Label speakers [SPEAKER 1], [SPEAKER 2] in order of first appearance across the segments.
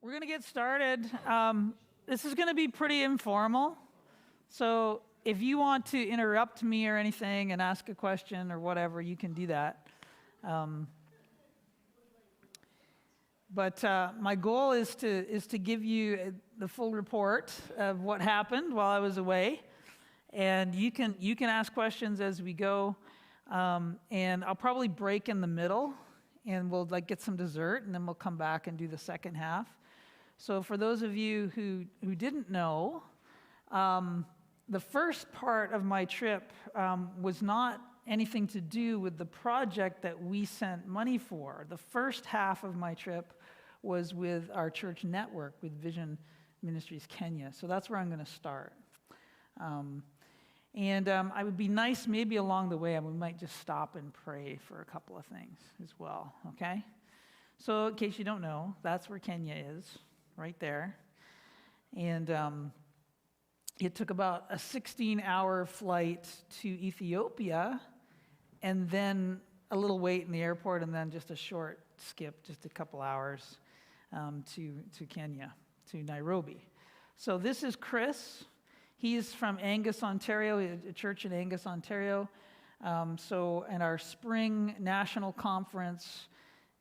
[SPEAKER 1] We're going to get started. This is going to be pretty informal. So if you want to interrupt me or anything and ask a question or whatever, you can do that. But my goal is to give you the full report of what happened while I was away. And you can ask questions as we go. And I'll probably break in the middle, and we'll get some dessert, and then we'll come back and do the second half. So for those of you who didn't know, the first part of my trip was not anything to do with the project that we sent money for. The first half of my trip was with our church network, with Vision Ministries Kenya. So that's where I'm going to start. And I would be nice maybe along the way, we might just stop and pray for a couple of things as well, okay? So in case you don't know, that's where Kenya is, right there. And it took about a 16-hour flight to Ethiopia, and then a little wait in the airport, and then just a short skip, just a couple hours to Kenya, to Nairobi. So this is Chris. He's from Angus, Ontario, a church in Angus, Ontario. So in our spring national conference,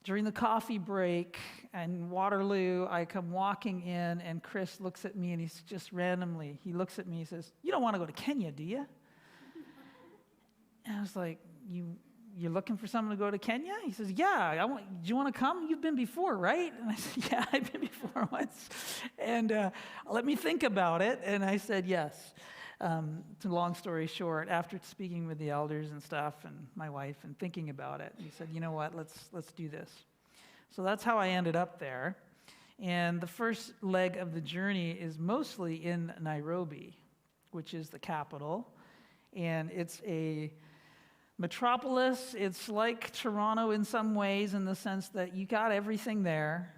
[SPEAKER 1] during the coffee break in Waterloo, I come walking in, and Chris looks at me, and he's just randomly, he looks at me, he says, "You don't want to go to Kenya, do you?" And I was like, You're looking for someone to go to Kenya? He says, "Yeah, do you want to come? You've been before, right?" And I said, "Yeah, I've been before once." And let me think about it. And I said, yes. It's a long story short, after speaking with the elders and stuff and my wife and thinking about it, he said, "You know what, let's do this." So that's how I ended up there. And the first leg of the journey is mostly in Nairobi, which is the capital. And it's a metropolis. It's like Toronto in some ways, in the sense that you got everything there.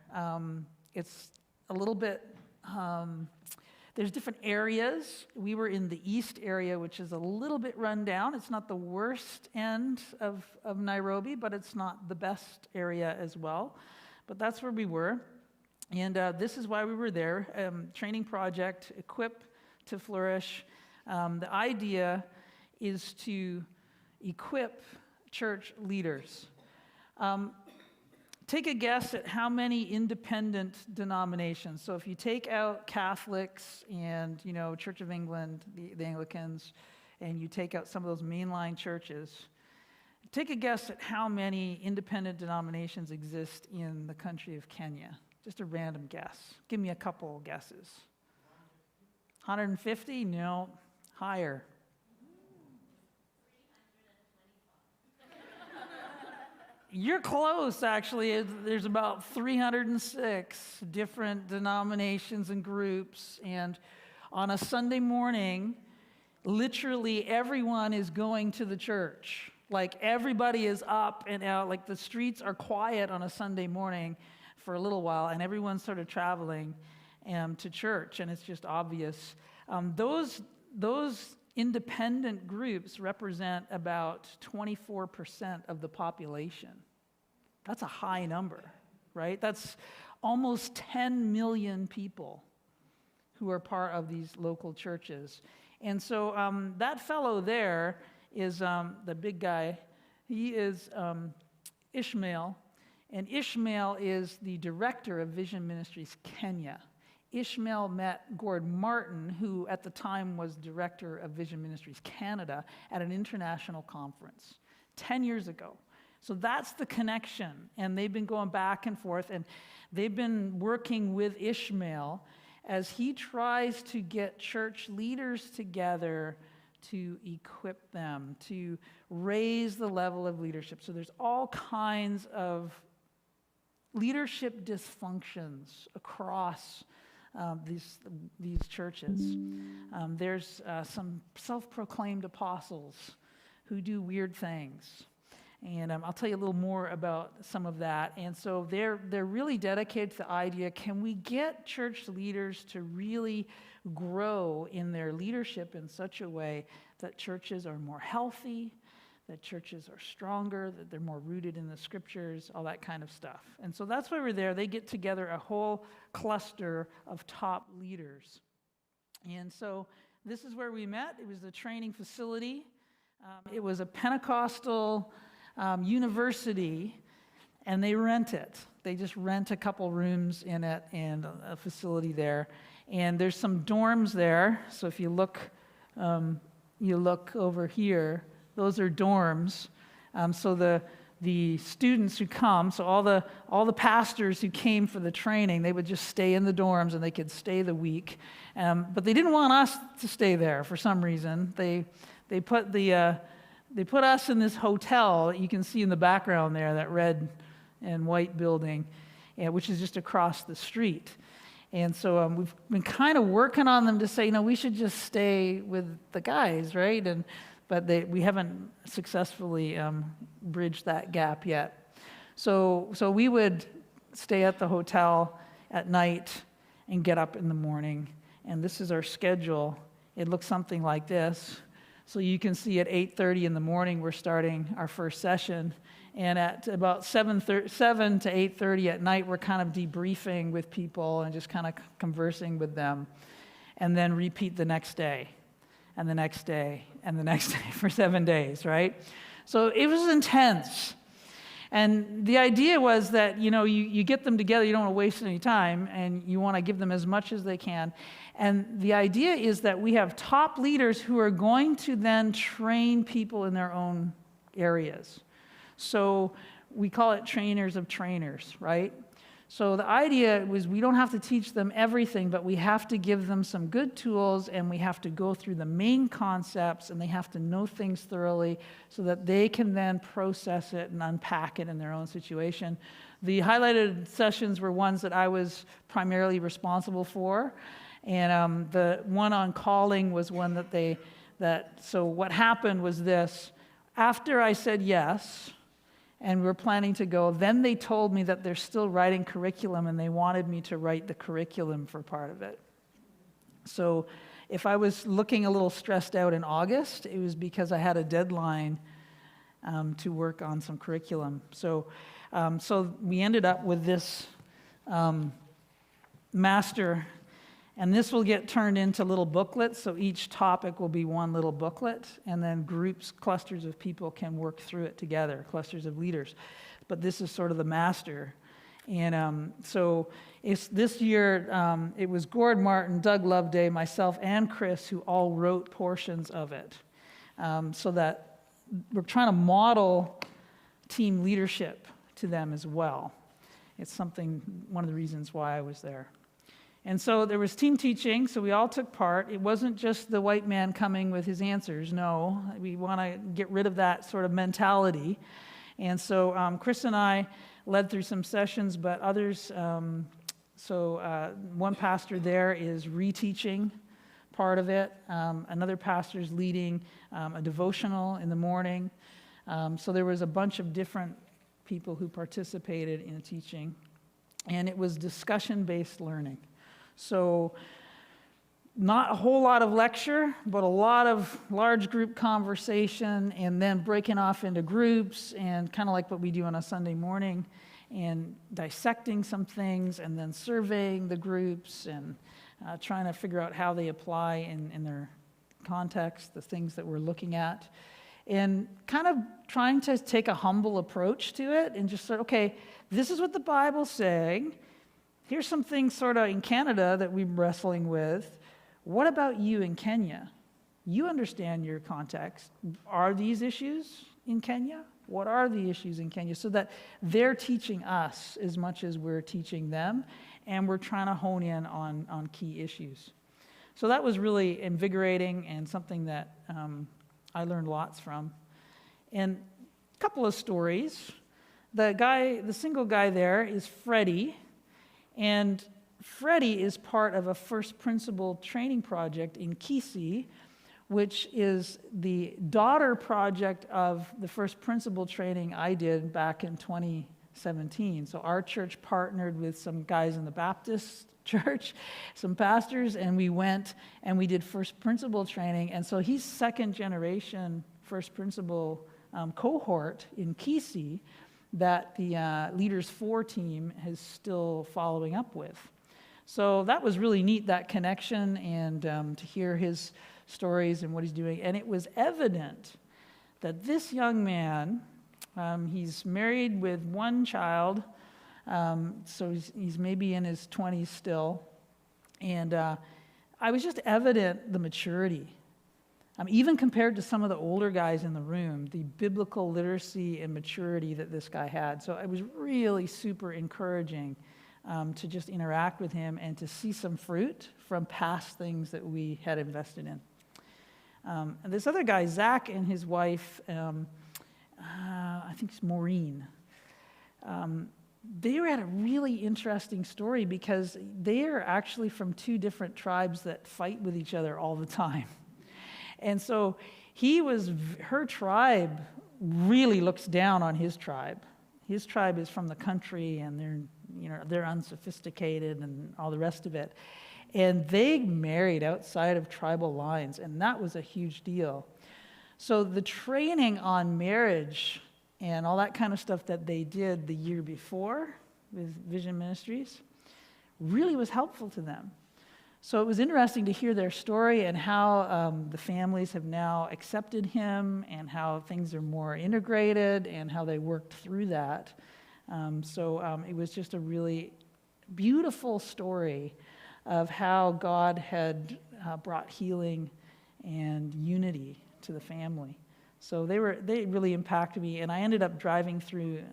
[SPEAKER 1] It's a little bit, there's different areas. We were in the east area, which is a little bit run down. It's not the worst end of Nairobi, but it's not the best area as well. But that's where we were. And this is why we were there. Training project, Equip to Flourish. The idea is to equip church leaders. Take a guess at how many independent denominations. So if you take out Catholics and, Church of England, the Anglicans, and you take out some of those mainline churches, take a guess at how many independent denominations exist in the country of Kenya. Just a random guess. Give me a couple guesses. 150? No, higher. You're close, actually. There's about 306 different denominations and groups. And on a Sunday morning, literally everyone is going to the church. Like, everybody is up and out. Like, the streets are quiet on a Sunday morning for a little while, and everyone's sort of traveling to church, and it's just obvious. Those independent groups represent about 24% of the population. That's a high number, right? That's almost 10 million people who are part of these local churches. And so that fellow there is the big guy. He is Ishmael, and Ishmael is the director of Vision Ministries Kenya. Ishmael met Gord Martin, who at the time was director of Vision Ministries Canada, at an international conference 10 years ago. So that's the connection, and they've been going back and forth, and they've been working with Ishmael as he tries to get church leaders together to equip them, to raise the level of leadership. So there's all kinds of leadership dysfunctions across these churches. There's some self-proclaimed apostles who do weird things. And I'll tell you a little more about some of that. And so they're really dedicated to the idea, can we get church leaders to really grow in their leadership in such a way that churches are more healthy, that churches are stronger, that they're more rooted in the scriptures, all that kind of stuff. And so that's why we're there. They get together a whole cluster of top leaders. And so this is where we met. It was the training facility. It was a Pentecostal university, and they rent it. They just rent a couple rooms in it and a facility there. And there's some dorms there. So if you look over here, those are dorms. So the students who come, so all the pastors who came for the training, they would just stay in the dorms and they could stay the week. But they didn't want us to stay there for some reason. They put us in this hotel that you can see in the background there, that red and white building, which is just across the street. And so we've been kind of working on them to say, we should just stay with the guys, right? But we haven't successfully bridged that gap yet. So we would stay at the hotel at night and get up in the morning. And this is our schedule. It looks something like this. So you can see at 8:30 in the morning, we're starting our first session. And at about 7 to 8:30 at night, we're kind of debriefing with people and just kind of conversing with them. And then repeat the next day, and the next day, and the next day for 7 days, right? So it was intense. And the idea was that, you get them together, you don't want to waste any time, and you want to give them as much as they can. And the idea is that we have top leaders who are going to then train people in their own areas. So we call it trainers of trainers, right? So the idea was we don't have to teach them everything, but we have to give them some good tools, and we have to go through the main concepts, and they have to know things thoroughly so that they can then process it and unpack it in their own situation. The highlighted sessions were ones that I was primarily responsible for, and the one on calling was one so what happened was this. After I said yes, and we're planning to go, then they told me that they're still writing curriculum, and they wanted me to write the curriculum for part of it. So if I was looking a little stressed out in August, it was because I had a deadline to work on some curriculum. So we ended up with this master, and this will get turned into little booklets. So each topic will be one little booklet, and then clusters of people can work through it together, clusters of leaders. But this is sort of the master. And so this year, it was Gord Martin, Doug Loveday, myself, and Chris who all wrote portions of it. So that we're trying to model team leadership to them as well. It's one of the reasons why I was there. And so there was team teaching, so we all took part. It wasn't just the white man coming with his answers. No, we want to get rid of that sort of mentality. And so Chris and I led through some sessions, but others, one pastor there is reteaching part of it. Another pastor is leading a devotional in the morning. So there was a bunch of different people who participated in teaching. And it was discussion-based learning. So not a whole lot of lecture, but a lot of large group conversation, and then breaking off into groups, and kind of like what we do on a Sunday morning, and dissecting some things, and then surveying the groups, and trying to figure out how they apply in their context, the things that we're looking at, and kind of trying to take a humble approach to it, and just say, okay, this is what the Bible's saying. Here's some things sort of in Canada that we're wrestling with. What about you in Kenya? You understand your context. Are these issues in Kenya? What are the issues in Kenya? So that they're teaching us as much as we're teaching them, and we're trying to hone in on key issues. So that was really invigorating and something that I learned lots from. And a couple of stories. The single guy there is Freddie. And Freddie is part of a first principle training project in Kisii, which is the daughter project of the first principle training I did back in 2017. So our church partnered with some guys in the Baptist church, some pastors, and we went and we did first principle training. And so he's second generation first principle cohort in Kisi that the Leaders 4 team is still following up with. So that was really neat, that connection, and to hear his stories and what he's doing. And it was evident that this young man, he's married with one child, so he's maybe in his 20s still. And I was just evident the maturity. Even compared to some of the older guys in the room, the biblical literacy and maturity that this guy had. So it was really super encouraging to just interact with him and to see some fruit from past things that we had invested in. And this other guy, Zach, and his wife, I think it's Maureen, they had a really interesting story because they are actually from 2 different tribes that fight with each other all the time. And so her tribe really looks down on his tribe. His tribe is from the country, and they're unsophisticated and all the rest of it. And they married outside of tribal lines, and that was a huge deal. So the training on marriage and all that kind of stuff that they did the year before with Vision Ministries really was helpful to them. So it was interesting to hear their story and how the families have now accepted him and how things are more integrated and how they worked through that. So it was just a really beautiful story of how God had brought healing and unity to the family. So they really impacted me, and I ended up driving through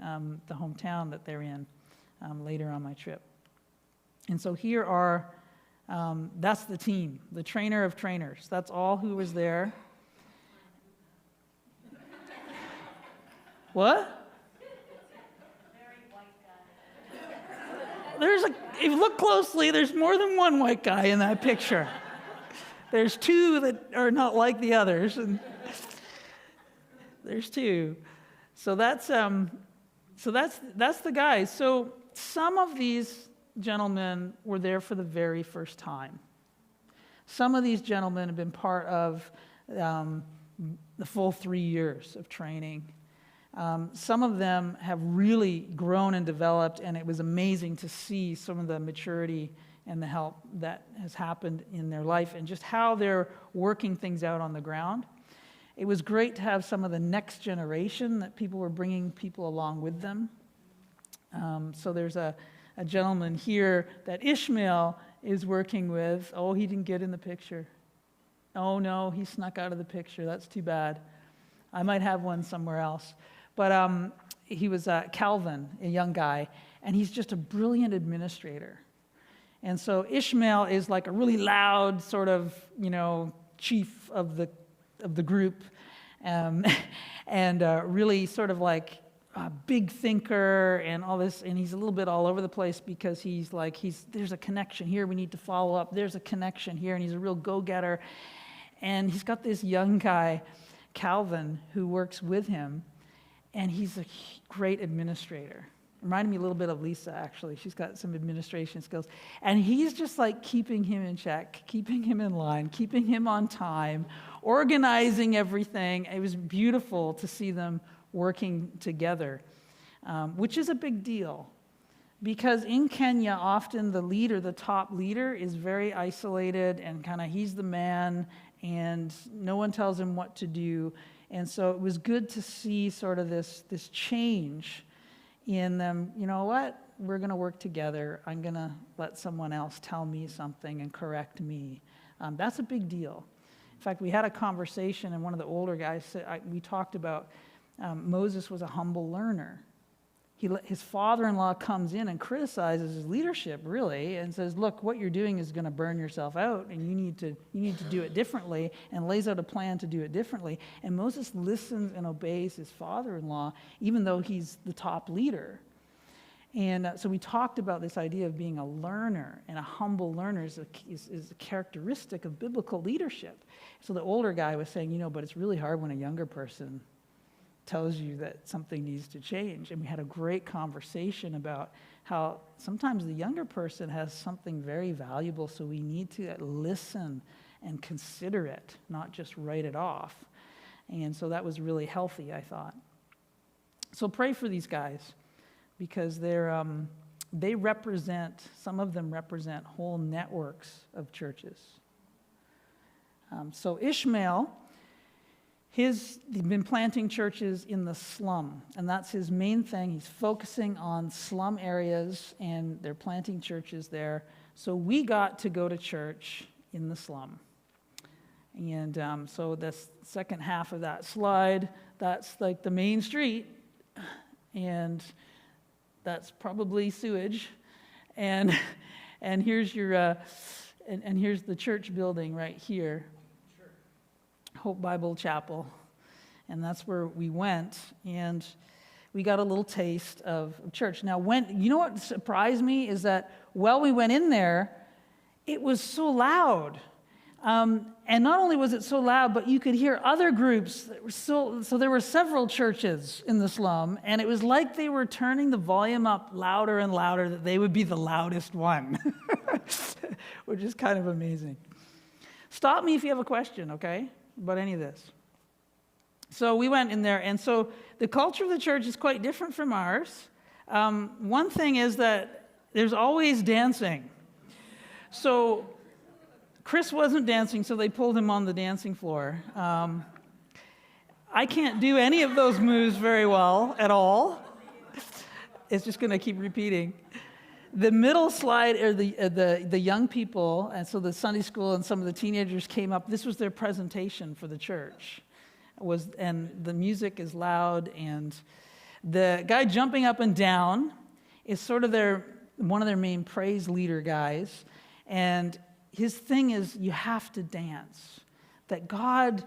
[SPEAKER 1] the hometown that they're in later on my trip. And so here are, that's the team, the trainer of trainers. That's all who was there. What? If you look closely, there's more than one white guy in that picture. There's 2 that are not like the others, and there's 2. So that's the guys. So some of these gentlemen were there for the very first time. Some of these gentlemen have been part of the full 3 years of training. Some of them have really grown and developed, and it was amazing to see some of the maturity and the help that has happened in their life and just how they're working things out on the ground. It was great to have some of the next generation that people were bringing people along with them. So there's a gentleman here that Ishmael is working with. Oh, he didn't get in the picture. Oh, no, he snuck out of the picture. That's too bad. I might have one somewhere else. But he was Calvin, a young guy, and he's just a brilliant administrator. And so Ishmael is like a really loud sort of, chief of the group, and really sort of like a big thinker and all this, and he's a little bit all over the place because there's a connection here, we need to follow up, there's a connection here, and he's a real go-getter. And he's got this young guy, Calvin, who works with him, and he's a great administrator. Reminded me a little bit of Lisa, actually. She's got some administration skills. And he's just like keeping him in check, keeping him in line, keeping him on time, organizing everything. It was beautiful to see them working together, which is a big deal. Because in Kenya, often the top leader, is very isolated and kind of he's the man and no one tells him what to do. And so it was good to see sort of this change in them. You know what? We're going to work together. I'm going to let someone else tell me something and correct me. That's a big deal. In fact, we had a conversation, and one of the older guys said, we talked about Moses was a humble learner. His father-in-law comes in and criticizes his leadership, really, and says, look, what you're doing is going to burn yourself out, and you need to do it differently, and lays out a plan to do it differently. And Moses listens and obeys his father-in-law, even though he's the top leader. And so we talked about this idea of being a learner, and a humble learner is a characteristic of biblical leadership. So the older guy was saying, but it's really hard when a younger person tells you that something needs to change. And we had a great conversation about how sometimes the younger person has something very valuable, so we need to listen and consider it, not just write it off. And so that was really healthy, I thought. So pray for these guys, because they represent, some of them represent whole networks of churches. So Ishmael, he's been planting churches in the slum, and that's his main thing. He's focusing on slum areas, and they're planting churches there. So we got to go to church in the slum. And so this second half of that slide, that's like the main street, and that's probably sewage. And here's your and here's the church building right here. Hope Bible Chapel, and that's where we went, and we got a little taste of church. Now, you know what surprised me is that while we went in there, it was so loud, and not only was it so loud, but you could hear other groups that were so there were several churches in the slum, and it was like they were turning the volume up louder and louder, that they would be the loudest one, which is kind of amazing. Stop me if you have a question, okay, about any of this. So we went in there, and so the culture of the church is quite different from ours. One thing is that there's always dancing. So Chris wasn't dancing, so they pulled him on the dancing floor. I can't do any of those moves very well at all. It's just going to keep repeating. The middle slide are the young people, and so the Sunday school and some of the teenagers came up. This was their presentation for the church, and the music is loud, and the guy jumping up and down is sort of one of their main praise leader guys, and his thing is you have to dance, that God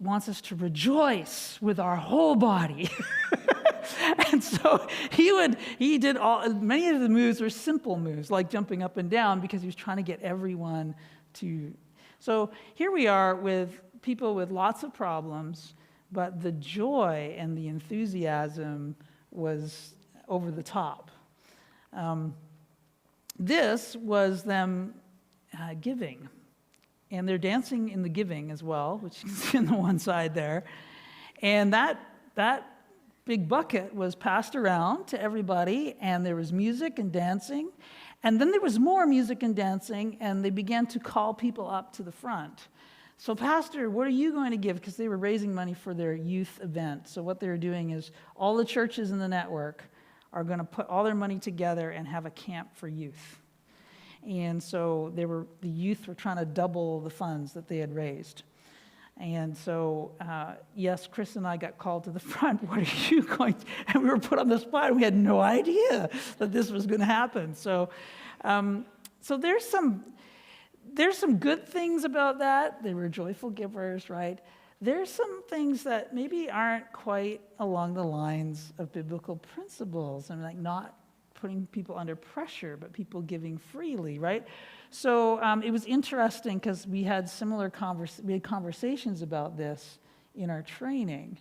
[SPEAKER 1] wants us to rejoice with our whole body. And so he did many of the moves were simple moves, like jumping up and down, because he was trying to get everyone to. So here we are with people with lots of problems, but the joy and the enthusiasm was over the top. This was them giving, and they're dancing in the giving as well, which is on the one side there, and that big bucket was passed around to everybody, and there was music and dancing, and then there was more music and dancing, and they began to call people up to the front. So, Pastor, what are you going to give? Because they were raising money for their youth event. So what they were doing is all the churches in the network are going to put all their money together and have a camp for youth. And so the youth were trying to double the funds that they had raised. And so, yes, Chris and I got called to the front. What are you going to? And we were put on the spot. We had no idea that this was going to happen. So there's some good things about that. They were joyful givers, right? There's some things that maybe aren't quite along the lines of biblical principles, and like not putting people under pressure, but people giving freely, right? So it was interesting because we had similar conversations about this in our training.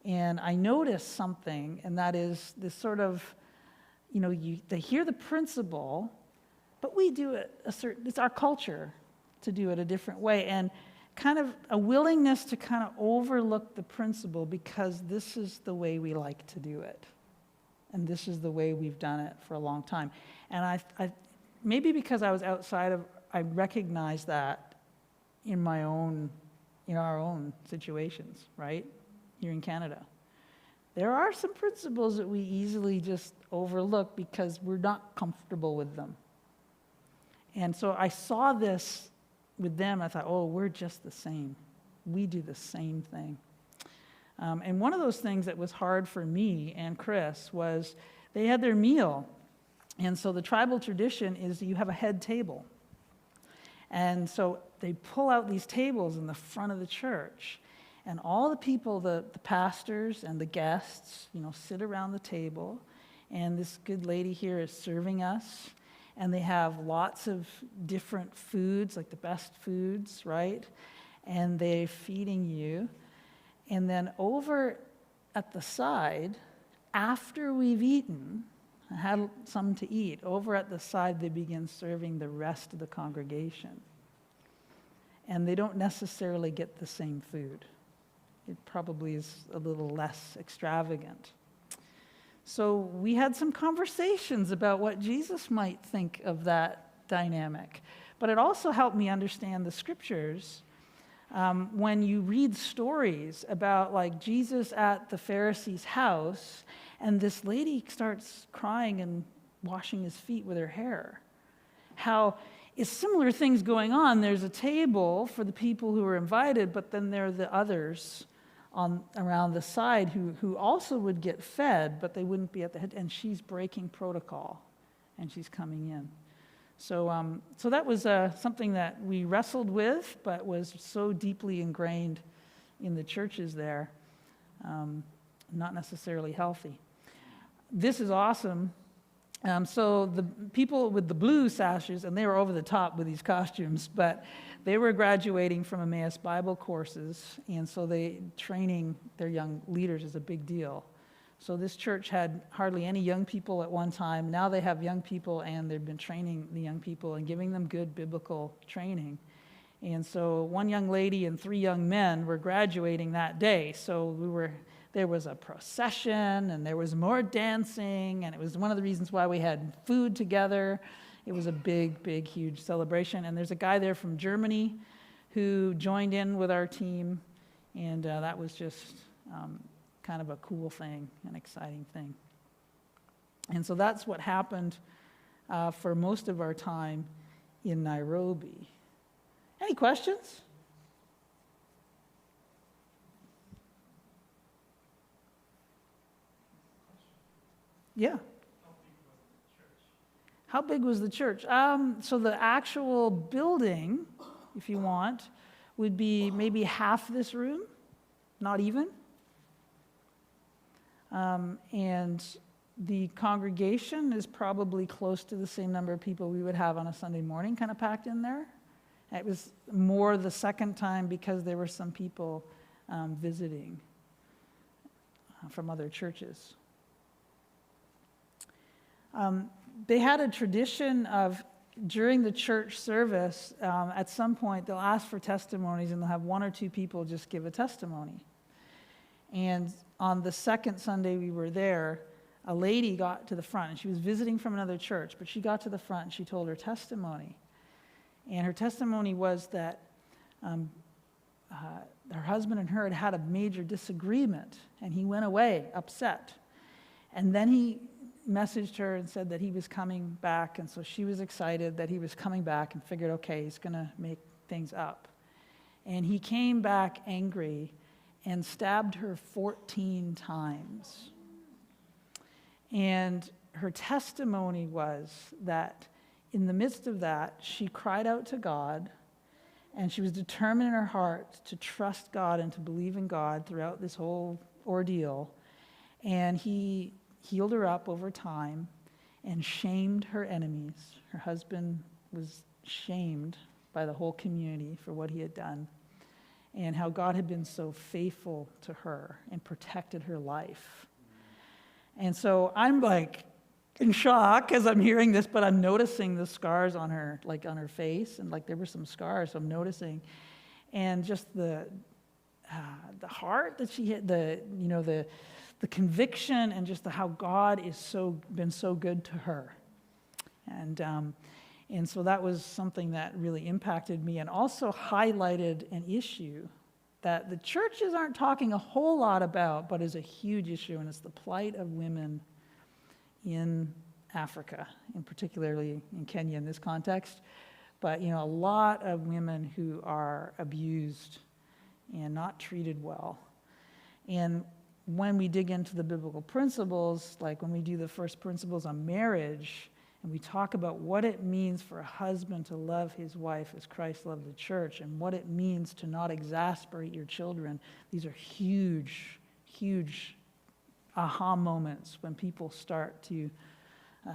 [SPEAKER 1] And I noticed something, and that is this sort of, they hear the principle, but we do it it's our culture to do it a different way. And kind of a willingness to kind of overlook the principle because this is the way we like to do it. And this is the way we've done it for a long time. And I maybe because I was outside I recognized that in our own situations, right? Here in Canada. There are some principles that we easily just overlook because we're not comfortable with them. And so I saw this with them. I thought, we're just the same. We do the same thing. And one of those things that was hard for me and Chris was they had their meal. And so the tribal tradition is you have a head table. And so they pull out these tables in the front of the church. And all the people, the pastors and the guests, sit around the table. And this good lady here is serving us. And they have lots of different foods, like the best foods, right? And they're feeding you. And then over at the side, after we've eaten, had some to eat, over at the side they begin serving the rest of the congregation. And they don't necessarily get the same food. it probably is a little less extravagant. So we had some conversations about what Jesus might think of that dynamic. But it also helped me understand the scriptures. When you read stories about like Jesus at the Pharisee's house, and this lady starts crying and washing his feet with her hair. How it's similar things going on. There's a table for the people who are invited, but then there are the others around the side who also would get fed, but they wouldn't be at the head. And she's breaking protocol, and she's coming in. So that was something that we wrestled with, but was so deeply ingrained in the churches there, not necessarily healthy. This is awesome. So the people with the blue sashes, and they were over the top with these costumes, but they were graduating from Emmaus Bible courses, and so training their young leaders is a big deal. So this church had hardly any young people at one time. Now they have young people, and they've been training the young people and giving them good biblical training. And so one young lady and 3 young men were graduating that day. So there was a procession, and there was more dancing, and it was one of the reasons why we had food together. It was a big, big, huge celebration. And there's a guy there from Germany who joined in with our team, and that was just kind of a cool thing, an exciting thing. And so that's what happened for most of our time in Nairobi. Any questions? Yeah. How big was the church? So the actual building, if you want, would be maybe half this room, not even. And the congregation is probably close to the same number of people we would have on a Sunday morning, kind of packed in there. It was more the second time because there were some people visiting from other churches. They had a tradition of, during the church service, at some point they'll ask for testimonies, and they'll have 1 or 2 people just give a testimony. And on the second Sunday we were there, a lady got to the front, and she was visiting from another church, but she got to the front and she told her testimony. And her testimony was that her husband and her had had a major disagreement, and he went away upset. And then he messaged her and said that he was coming back, and so she was excited that he was coming back and figured, okay, he's going to make things up. And he came back angry and stabbed her 14 times. And her testimony was that in the midst of that, she cried out to God, and she was determined in her heart to trust God and to believe in God throughout this whole ordeal. And he healed her up over time and shamed her enemies. Her husband was shamed by the whole community for what he had done, and how God had been so faithful to her and protected her life. And so I'm like in shock as I'm hearing this, but I'm noticing the scars on her, like on her face, and like there were some scars, so I'm noticing. And just the heart that she had, the conviction, and just how God is been so good to her. And so that was something that really impacted me, and also highlighted an issue that the churches aren't talking a whole lot about, but is a huge issue, and it's the plight of women in Africa, and particularly in Kenya in this context. But a lot of women who are abused and not treated well. And when we dig into the biblical principles, like when we do the first principles on marriage, and we talk about what it means for a husband to love his wife as Christ loved the church, and what it means to not exasperate your children, these are huge, huge aha moments when people start to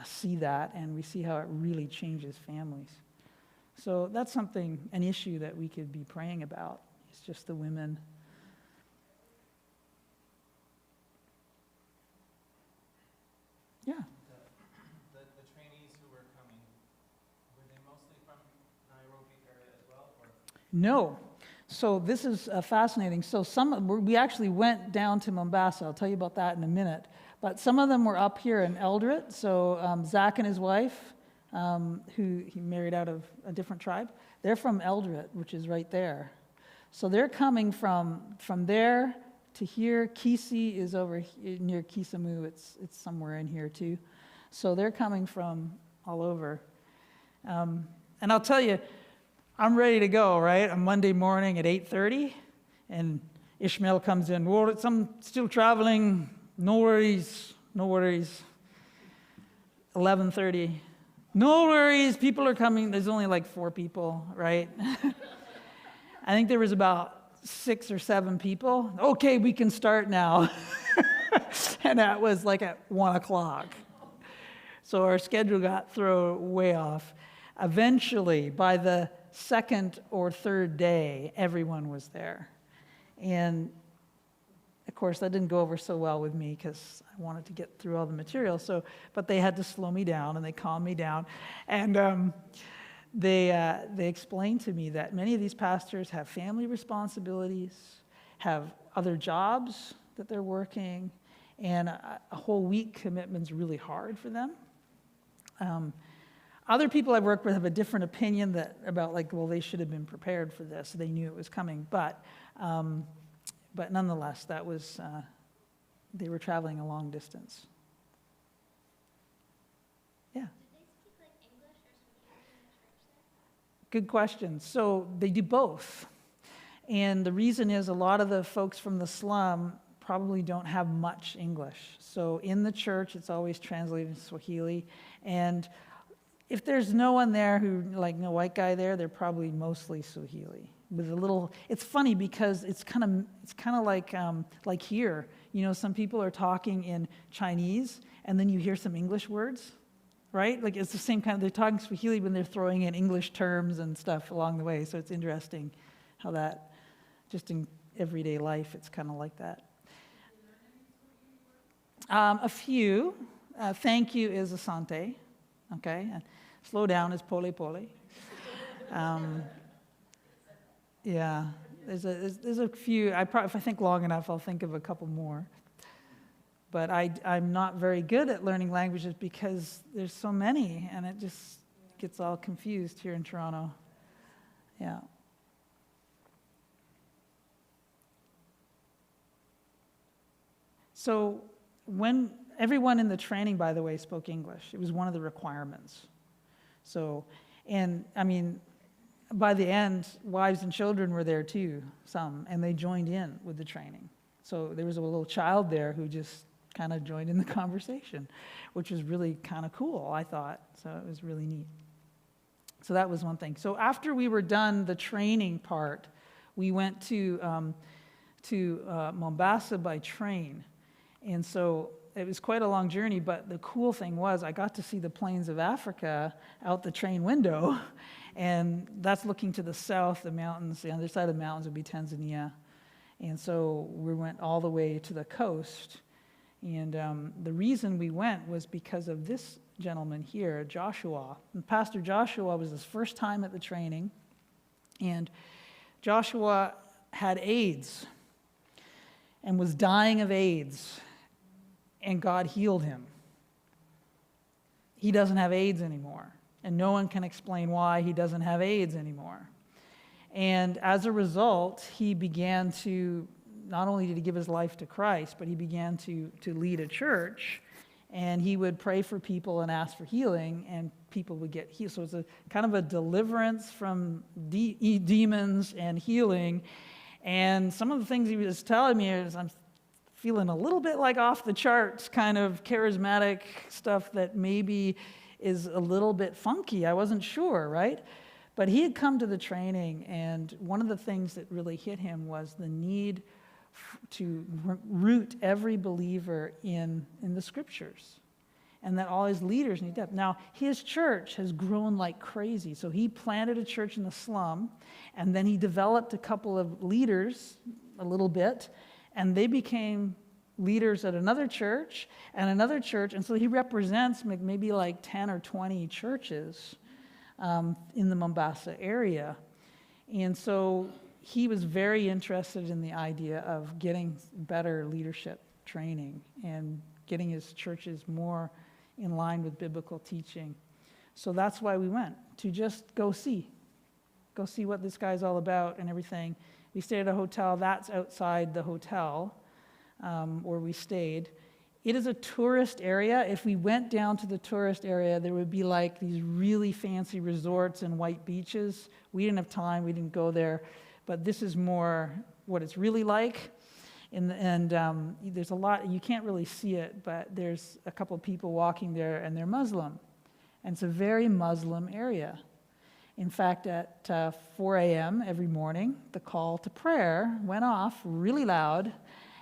[SPEAKER 1] see that, and we see how it really changes families. So that's an issue that we could be praying about. It's just the women. Yeah.
[SPEAKER 2] The trainees who were coming, were they mostly from Nairobi area as well? Or?
[SPEAKER 1] No. So this is fascinating. So we actually went down to Mombasa. I'll tell you about that in a minute. But some of them were up here in Eldoret. So Zach and his wife, who he married out of a different tribe, they're from Eldoret, which is right there. So they're coming from there to here. Kisi is over near Kisamu. It's somewhere in here too. So they're coming from all over. And I'll tell you, I'm ready to go, right? On Monday morning at 8:30, and Ishmael comes in. Well, I'm still traveling. No worries, no worries. 11:30. No worries, people are coming. There's only like 4 people, right? I think there was about 6 or 7 people. Okay, we can start now. And that was like at 1 o'clock. So our schedule got thrown way off. Eventually, by the second or third day, everyone was there. And of course, that didn't go over so well with me because I wanted to get through all the material. But they had to slow me down and they calmed me down. And they explained to me that many of these pastors have family responsibilities, have other jobs that they're working, and a whole week commitment's really hard for them. Other people I've worked with have a different opinion about they should have been prepared for this. They knew it was coming. But nonetheless, that was, they were traveling a long distance. Yeah.
[SPEAKER 3] Did they speak like English or Swahili in the church there?
[SPEAKER 1] Good question. So they do both. And the reason is a lot of the folks from the slum probably don't have much English. So in the church, it's always translated in Swahili. And if there's no one there no white guy there, they're probably mostly Swahili. With a little, it's funny because it's kind of like here. You know, some people are talking in Chinese, and then you hear some English words, right? Like it's the same kind of, they're talking Swahili when they're throwing in English terms and stuff along the way. So it's interesting how that, just in everyday life, it's kind of like that. A few. Thank you is asante. Okay, and slow down is pole pole. Yeah, there's a few. If I think long enough, I'll think of a couple more. But I'm not very good at learning languages because there's so many, and it just gets all confused here in Toronto. Yeah. So when everyone in the training, by the way, spoke English. It was one of the requirements. So, and I mean, by the end, wives and children were there too, some, and they joined in with the training. So there was a little child there who just kind of joined in the conversation, which was really kind of cool, I thought. So it was really neat. So that was one thing. So after we were done the training part, we went to Mombasa by train. And so it was quite a long journey, but the cool thing was I got to see the plains of Africa out the train window, and that's looking to the south, the mountains. The other side of the mountains would be Tanzania. And so we went all the way to the coast. And the reason we went was because of this gentleman here, Joshua. And Pastor Joshua was his first time at the training, and Joshua had AIDS and was dying of AIDS. And God healed him. He doesn't have AIDS anymore. And no one can explain why he doesn't have AIDS anymore. And as a result, he began to, not only did he give his life to Christ, but he began to lead a church. And he would pray for people and ask for healing, and people would get healed. So it's a kind of a deliverance from demons and healing. And some of the things he was telling me is, I'm feeling a little bit like off the charts kind of charismatic stuff that maybe is a little bit funky. I wasn't sure, right? But he had come to the training, and one of the things that really hit him was the need to root every believer in the scriptures, and that all his leaders need depth. Now, his church has grown like crazy. So he planted a church in the slum, and then he developed a couple of leaders a little bit, and they became leaders at another church and another church. And so he represents maybe like 10 or 20 churches in the Mombasa area. And so he was very interested in the idea of getting better leadership training and getting his churches more in line with biblical teaching. So that's why we went, to just go see what this guy's all about and everything. We stayed at a hotel that's outside the hotel where we stayed. It is a tourist area. If we went down to the tourist area, there would be like these really fancy resorts and white beaches. We didn't have time, we didn't go there, but this is more what it's really like. And there's a lot, you can't really see it, but there's a couple of people walking there, and they're Muslim. And it's a very Muslim area. In fact, at 4 a.m. every morning, the call to prayer went off really loud,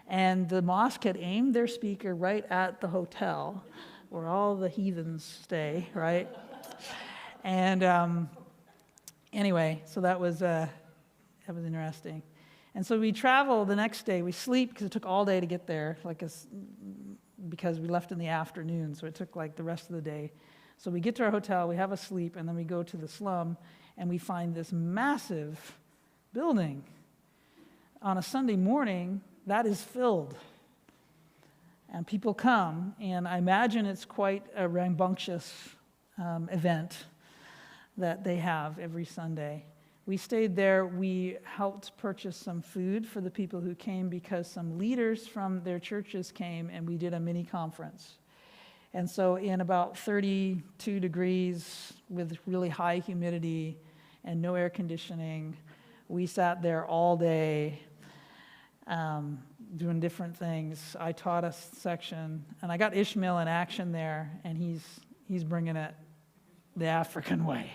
[SPEAKER 1] and the mosque had aimed their speaker right at the hotel where all the heathens stay, right? And anyway, so that was interesting. And so we travel the next day. We sleep because it took all day to get there, because we left in the afternoon, so it took like the rest of the day. So we get to our hotel, we have a sleep, and then we go to the slum, and we find this massive building. On a Sunday morning, that is filled. And people come, and I imagine it's quite a rambunctious event that they have every Sunday. We stayed there. We helped purchase some food for the people who came because some leaders from their churches came, and we did a mini conference. And so in about 32 degrees with really high humidity and no air conditioning, we sat there all day doing different things. I taught a section, and I got Ishmael in action there, and he's bringing it the African way.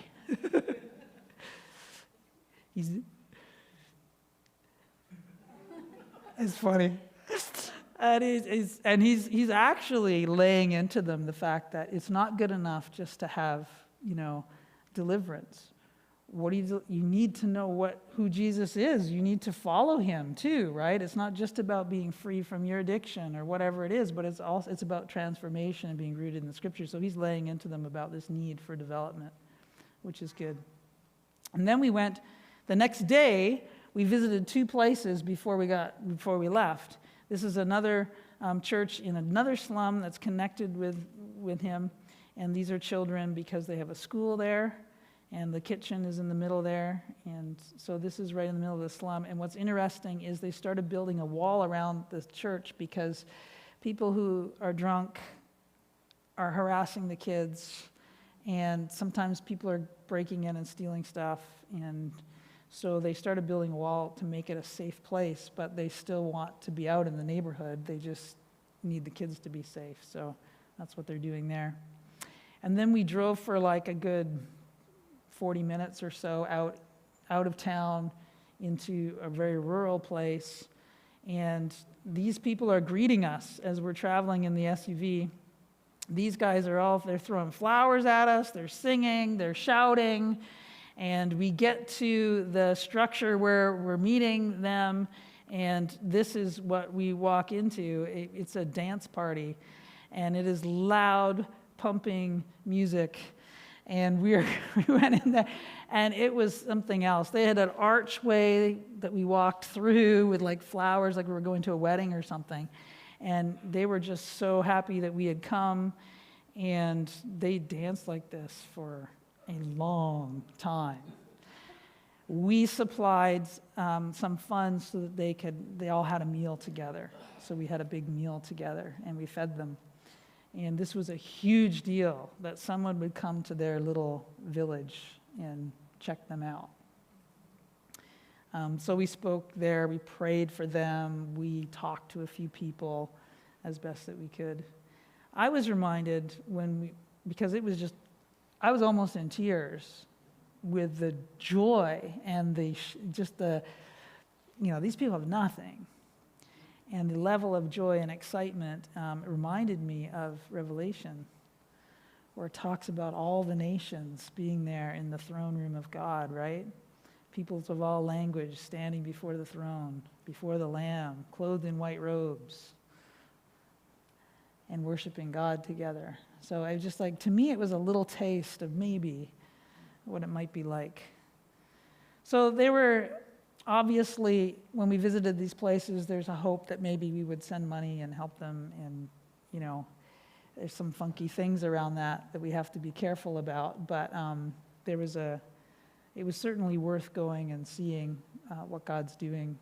[SPEAKER 1] It's funny. And he's actually laying into them the fact that it's not good enough just to have, deliverance. You need to know who Jesus is. You need to follow him too, right? It's not just about being free from your addiction or whatever it is, but it's about transformation and being rooted in the scripture. So he's laying into them about this need for development, which is good. And then we went the next day. We visited 2 places before we left. This is another church in another slum that's connected with him, and these are children because they have a school there, and the kitchen is in the middle there, and so this is right in the middle of the slum. And what's interesting is they started building a wall around the church because people who are drunk are harassing the kids, and sometimes people are breaking in and stealing stuff, and so they started building a wall to make it a safe place, but they still want to be out in the neighborhood. They just need the kids to be safe, so that's what they're doing there. And then we drove for like a good 40 minutes or so out of town into a very rural place, and these people are greeting us as we're traveling in the SUV. These guys they're throwing flowers at us, they're singing, they're shouting, and we get to the structure where we're meeting them, and this is what we walk into. It's a dance party, and it is loud, pumping music. And we went in there, and it was something else. They had an archway that we walked through with like flowers, like we were going to a wedding or something. And they were just so happy that we had come, and they danced like this for a long time. We supplied some funds so that they all had a meal together. So we had a big meal together, and we fed them. And this was a huge deal that someone would come to their little village and check them out. So we spoke there, we prayed for them, we talked to a few people as best that we could. I was reminded because it was just, I was almost in tears with the joy and these people have nothing. And the level of joy and excitement reminded me of Revelation, where it talks about all the nations being there in the throne room of God, right? Peoples of all language standing before the throne, before the Lamb, clothed in white robes, and worshiping God together. So I just to me, it was a little taste of maybe what it might be like. So they were obviously, when we visited these places, there's a hope that maybe we would send money and help them, and, there's some funky things around that we have to be careful about, but it was certainly worth going and seeing what God's doing.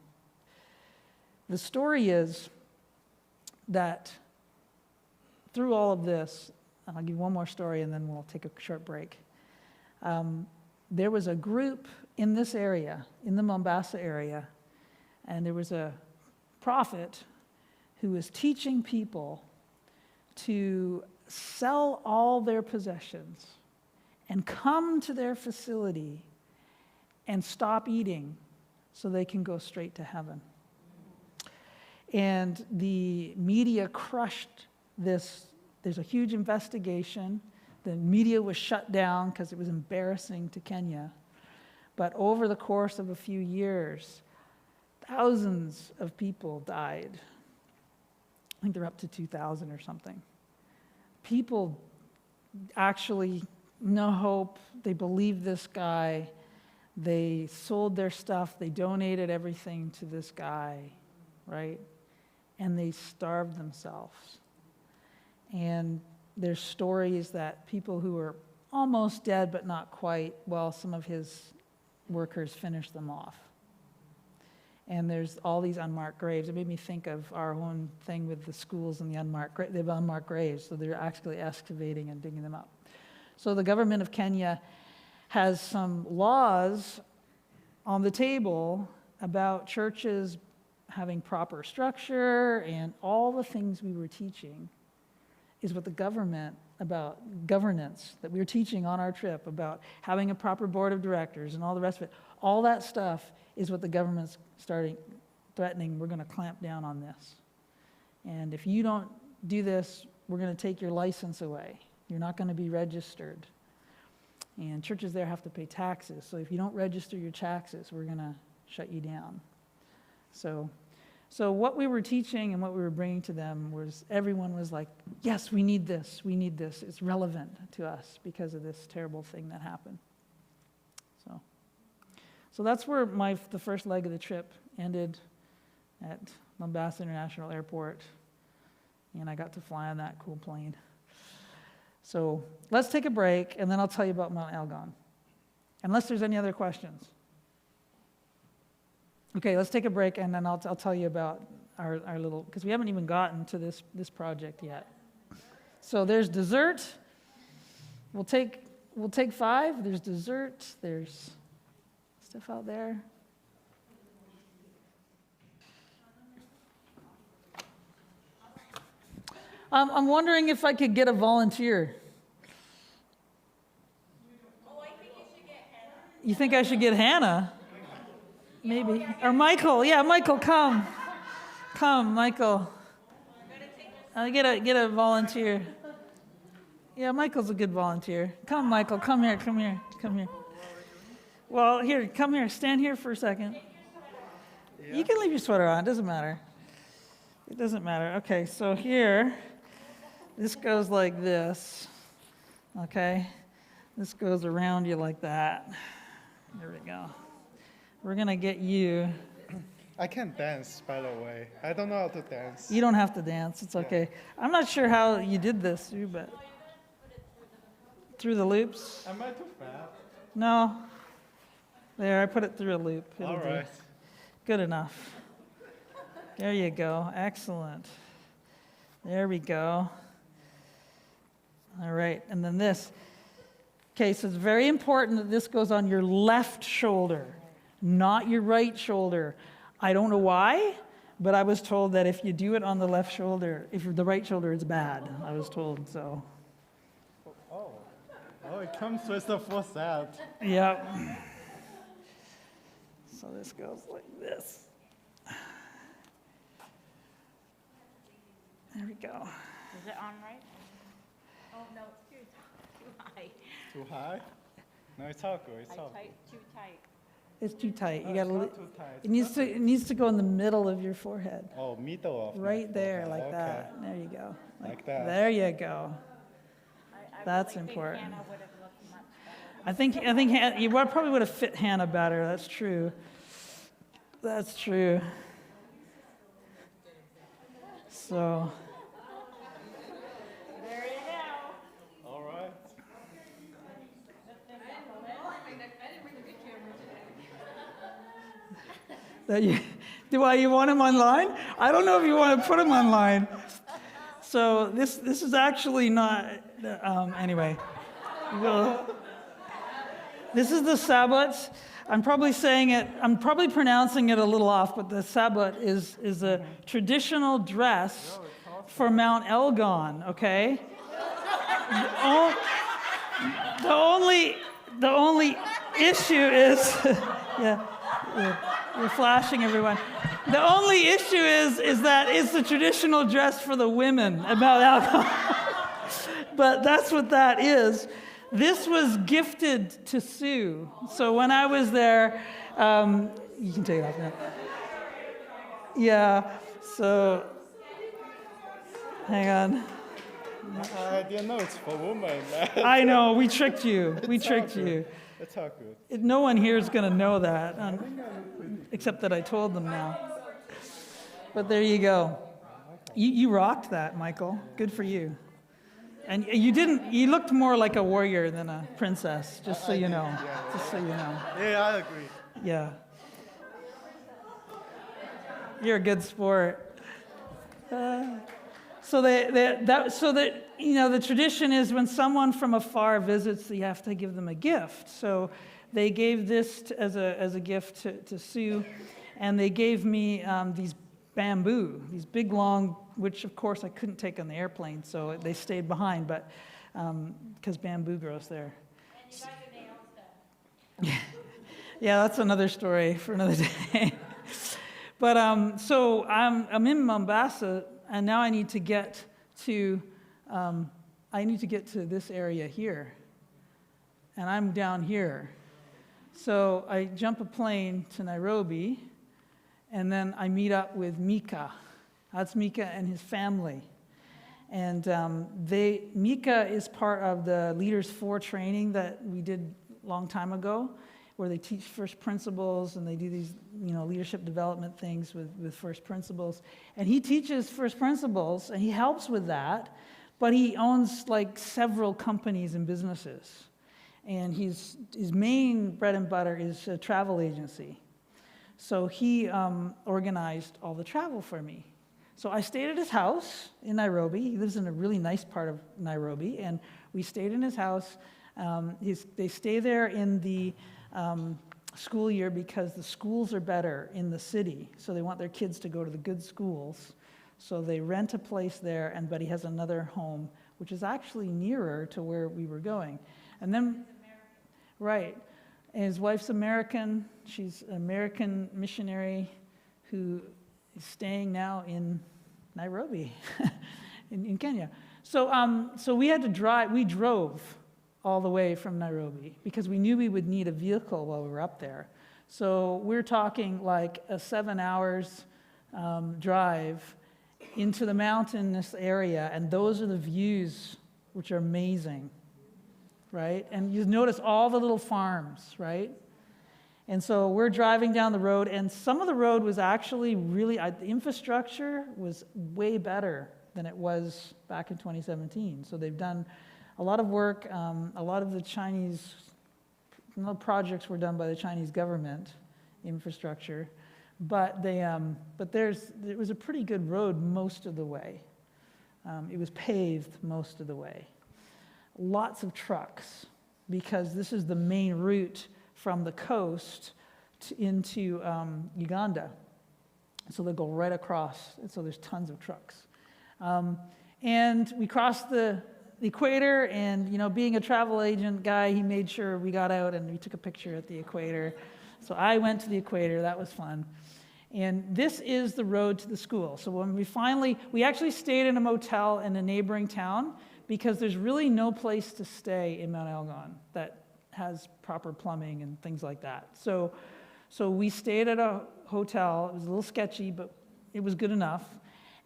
[SPEAKER 1] The story is that through all of this, and I'll give one more story and then we'll take a short break. There was a group in this area, in the Mombasa area, and there was a prophet who was teaching people to sell all their possessions and come to their facility and stop eating so they can go straight to heaven. And the media crushed this. There's a huge investigation. The media was shut down because it was embarrassing to Kenya. But over the course of a few years, thousands of people died. I think they're up to 2,000 or something. People actually, no hope. They believed this guy. They sold their stuff. They donated everything to this guy, right? And they starved themselves. And there's stories that people who were almost dead but not quite, well, some of his workers finished them off. And there's all these unmarked graves. It made me think of our own thing with the schools and the unmarked graves. So they're actually excavating and digging them up. So the government of Kenya has some laws on the table about churches having proper structure, and all the things we were teaching is what the government, about governance that we were teaching on our trip, about having a proper board of directors and all the rest of it. All that stuff is what the government's threatening. We're going to clamp down on this. And if you don't do this, we're going to take your license away. You're not going to be registered. And churches there have to pay taxes. So if you don't register your taxes, we're going to shut you down. So what we were teaching and what we were bringing to them was, everyone was like, yes, we need this. It's relevant to us because of this terrible thing that happened. So that's where the first leg of the trip ended, at Mombasa International Airport, and I got to fly on that cool plane. So let's take a break, and then I'll tell you about Mount Elgon, unless there's any other questions. Okay, let's take a break, and then I'll tell you about our little, because we haven't even gotten to this project yet. So there's dessert. We'll take 5. There's dessert. There's stuff out there. I'm wondering if I could get a volunteer.
[SPEAKER 3] Oh, I think you should get Hannah.
[SPEAKER 1] You think I should get Hannah? Maybe. Or Michael. Yeah, Michael, come. Come, Michael. Get a volunteer. Yeah, Michael's a good volunteer. Come, Michael. Come here. Well, here, come here. Stand here for a second. Yeah. You can leave your sweater on. It doesn't matter. Okay, so here, this goes like this. Okay? This goes around you like that. There we go. We're going to get you.
[SPEAKER 4] I can't dance, by the way. I don't know how to dance.
[SPEAKER 1] You don't have to dance. It's okay. I'm not sure how you did this, but through the loops?
[SPEAKER 4] Am I too fat?
[SPEAKER 1] No. There, I put it through a loop.
[SPEAKER 4] All right.
[SPEAKER 1] Good enough. There you go. Excellent. There we go. All right. And then this. Okay, so it's very important that this goes on your left shoulder, not your right shoulder. I don't know why, but I was told that if you do it on the left shoulder, if you're the right shoulder, it's bad. I was told so.
[SPEAKER 4] Oh, it comes with the full set.
[SPEAKER 1] Yep. So this goes like this. There we go.
[SPEAKER 5] Is it on right? Oh, no, it's too high.
[SPEAKER 4] Too high? No, it's all good. It's all good.
[SPEAKER 5] Too tight.
[SPEAKER 1] It's too tight. You
[SPEAKER 4] No,
[SPEAKER 1] gotta.
[SPEAKER 4] it's not too tight.
[SPEAKER 1] It needs to go in the middle of your forehead.
[SPEAKER 4] Oh, middle of my
[SPEAKER 1] Right there,
[SPEAKER 4] forehead.
[SPEAKER 1] like
[SPEAKER 4] Okay.
[SPEAKER 1] that. There you go.
[SPEAKER 4] Like that.
[SPEAKER 1] There you go.
[SPEAKER 5] I
[SPEAKER 1] That's
[SPEAKER 5] really think
[SPEAKER 1] important.
[SPEAKER 5] Hannah would have looked much better.
[SPEAKER 1] I think you probably would have fit Hannah better. That's true. That's true. So,
[SPEAKER 5] There you go.
[SPEAKER 4] All right.
[SPEAKER 1] that you, you want him online? I don't know if you want to put him online. So this is actually not, anyway. This is the sabbat. I'm probably pronouncing it a little off, but the sabbat is a traditional dress for Mount Elgon, okay? The only issue is, yeah, you're flashing everyone. The only issue is that it's the traditional dress for the women about alcohol. But that's what that is. This was gifted to Sue. So when I was there, you can take it off now. Yeah, so, hang on.
[SPEAKER 4] I didn't know it's for women.
[SPEAKER 1] I know, we tricked you. We tricked you.
[SPEAKER 4] It's all good.
[SPEAKER 1] No one here is going to know that, except that I told them now. But there you go. You rocked that, Michael. Good for you. And you looked more like a warrior than a princess, just so you know. Just so you know.
[SPEAKER 4] Yeah, I agree.
[SPEAKER 1] Yeah. You're a good sport. So the tradition is when someone from afar visits, you have to give them a gift. So they gave this as a gift to Sue, and they gave me these bamboo, these big long, which of course I couldn't take on the airplane, so they stayed behind, but because bamboo grows there.
[SPEAKER 5] And you got your nails done.
[SPEAKER 1] Yeah, that's another story for another day. But so I'm in Mombasa, and now I need to get to this area here, and I'm down here. So I jump a plane to Nairobi, and then I meet up with Mika. That's Mika and his family. And Mika is part of the Leaders 4 training that we did a long time ago, where they teach first principles and they do these, leadership development things with first principles. And he teaches first principles and he helps with that, but he owns like several companies and businesses. And his main bread and butter is a travel agency. So he organized all the travel for me. So I stayed at his house in Nairobi. He lives in a really nice part of Nairobi, and we stayed in his house. They stay there in the school year because the schools are better in the city, so they want their kids to go to the good schools. So they rent a place there, but he has another home, which is actually nearer to where we were going. And then, right, and his wife's American. She's an American missionary who is staying now in Nairobi, in Kenya. So we had to drive. We drove all the way from Nairobi because we knew we would need a vehicle while we were up there. So we're talking like a 7 hours drive into the mountainous area, and those are the views, which are amazing, right? And you notice all the little farms, right? And so we're driving down the road, and some of the road was actually really, the infrastructure was way better than it was back in 2017. So they've done a lot of work. A lot of the Chinese projects were done by the Chinese government, infrastructure. But it was a pretty good road most of the way. It was paved most of the way. Lots of trucks, because this is the main route from the coast into Uganda. So they go right across, and so there's tons of trucks. And we crossed the equator, and being a travel agent guy, he made sure we got out and we took a picture at the equator. So I went to the equator, that was fun. And this is the road to the school. So when we actually stayed in a motel in a neighboring town, because there's really no place to stay in Mount Elgon that has proper plumbing and things like that. So we stayed at a hotel. It was a little sketchy, but it was good enough.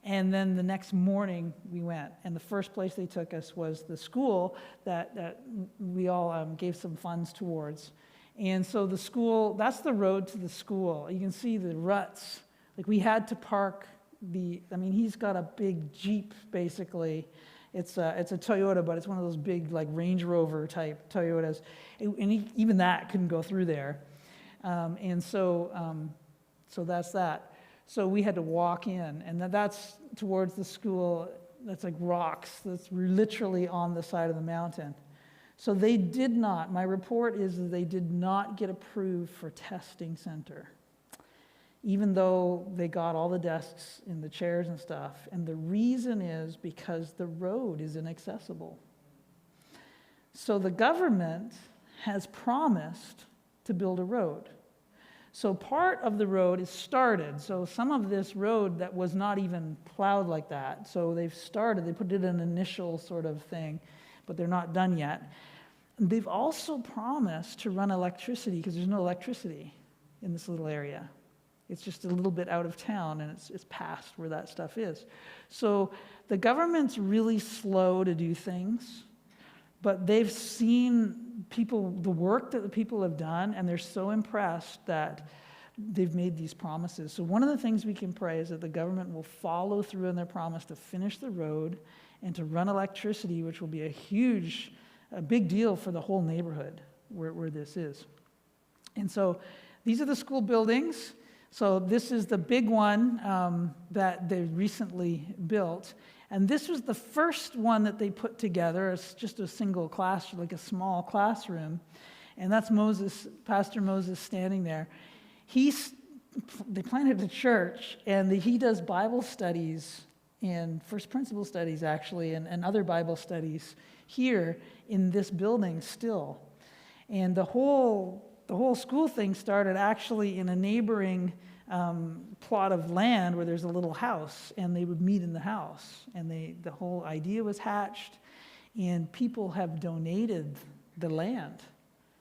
[SPEAKER 1] And then the next morning we went, and the first place they took us was the school that we all gave some funds towards. And so the school, that's the road to the school. You can see the ruts. Like we had to park he's got a big Jeep basically. It's a Toyota, but it's one of those big like Range Rover type Toyotas. Even that couldn't go through there. So that's that. So we had to walk in, and that's towards the school. That's like rocks. That's literally on the side of the mountain. So they did not, my report is that they did not get approved for testing center, even though they got all the desks and the chairs and stuff. And the reason is because the road is inaccessible. So the government has promised to build a road. So part of the road is started. So some of this road that was not even plowed like that. So they've started, they put it in an initial sort of thing, but they're not done yet. They've also promised to run electricity because there's no electricity in this little area. It's just a little bit out of town, and it's past where that stuff is. So the government's really slow to do things, but they've seen the work that the people have done, and they're so impressed that they've made these promises. So one of the things we can pray is that the government will follow through on their promise to finish the road and to run electricity, which will be a big deal for the whole neighborhood where this is. And so these are the school buildings. So this is the big one that they recently built. And this was the first one that they put together. It's just a single class, like a small classroom. And that's Pastor Moses standing there. They planted a church, and he does Bible studies and first principle studies, actually, and other Bible studies here in this building still. And the whole school thing started actually in a neighboring plot of land where there's a little house, and they would meet in the house. And the whole idea was hatched, and people have donated the land.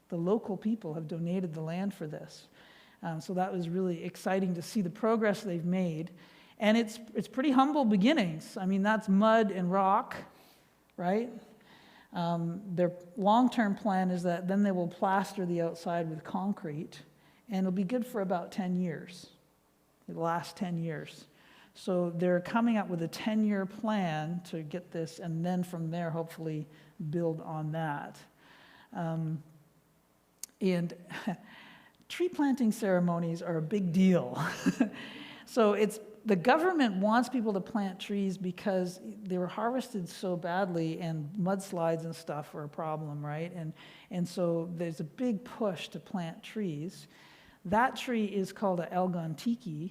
[SPEAKER 1] The local people have donated the land for this. So that was really exciting to see the progress they've made. And it's pretty humble beginnings. I mean, that's mud and rock, right? Their long-term plan is that then they will plaster the outside with concrete, and it'll be good for about 10 years. It'll last 10 years. So they're coming up with a 10-year plan to get this, and then from there, hopefully, build on that. And tree planting ceremonies are a big deal. So the government wants people to plant trees because they were harvested so badly, and mudslides and stuff were a problem, right? And so there's a big push to plant trees. That tree is called an Elgon Kenya,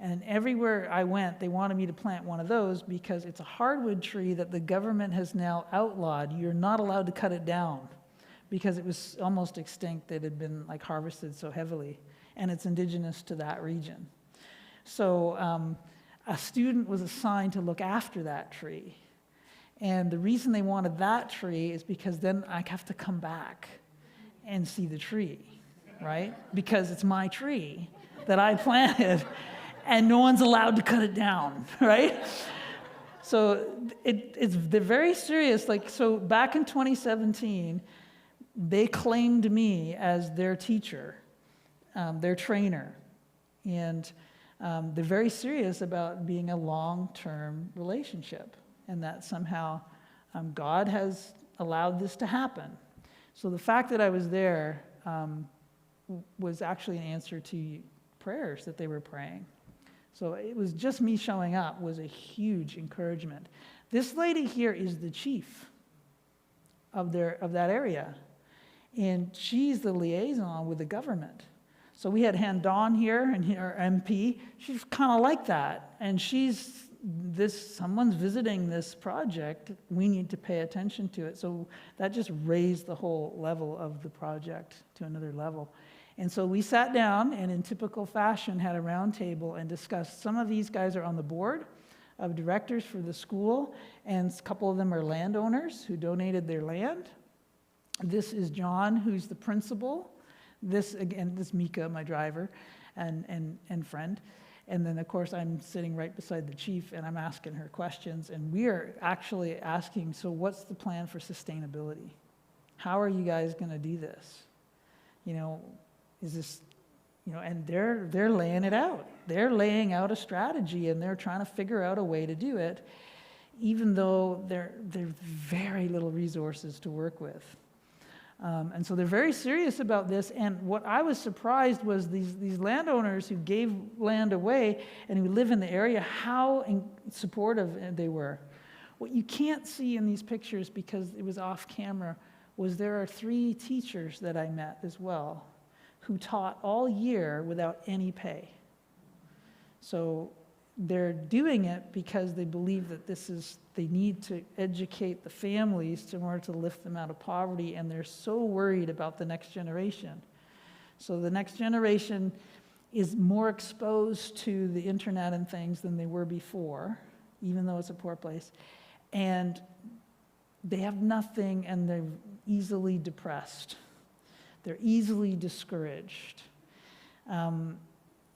[SPEAKER 1] and everywhere I went, they wanted me to plant one of those because it's a hardwood tree that the government has now outlawed. You're not allowed to cut it down because it was almost extinct. It had been like harvested so heavily, and it's indigenous to that region. So a student was assigned to look after that tree. And the reason they wanted that tree is because then I have to come back and see the tree, right? Because it's my tree that I planted, and no one's allowed to cut it down, right? So they're very serious. So back in 2017, they claimed me as their teacher, their trainer. And they're very serious about being a long-term relationship, and that somehow God has allowed this to happen. So the fact that I was there was actually an answer to prayers that they were praying. So it was just me showing up was a huge encouragement. This lady here is the chief of that area, and she's the liaison with the government. So we had Han Dawn here, and our MP. She's kind of like that, and someone's visiting this project. We need to pay attention to it. So that just raised the whole level of the project to another level. And so we sat down and in typical fashion had a round table and discussed. Some of these guys are on the board of directors for the school, and a couple of them are landowners who donated their land. This is John, who's the principal. This Mika, my driver and friend. And then, of course, I'm sitting right beside the chief, and I'm asking her questions. And we are actually asking, so what's the plan for sustainability? How are you guys going to do this? You know, is this, you know, and they're laying it out. They're laying out a strategy, and they're trying to figure out a way to do it, even though there's very little resources to work with. And so they're very serious about this. And what I was surprised was these landowners who gave land away and who live in the area, how supportive they were. What you can't see in these pictures, because it was off camera, was there are 3 teachers that I met as well who taught all year without any pay. So they're doing it because they believe that they need to educate the families in order to lift them out of poverty, and they're so worried about the next generation. So the next generation is more exposed to the internet and things than they were before, even though it's a poor place. And they have nothing, and they're easily depressed. They're easily discouraged.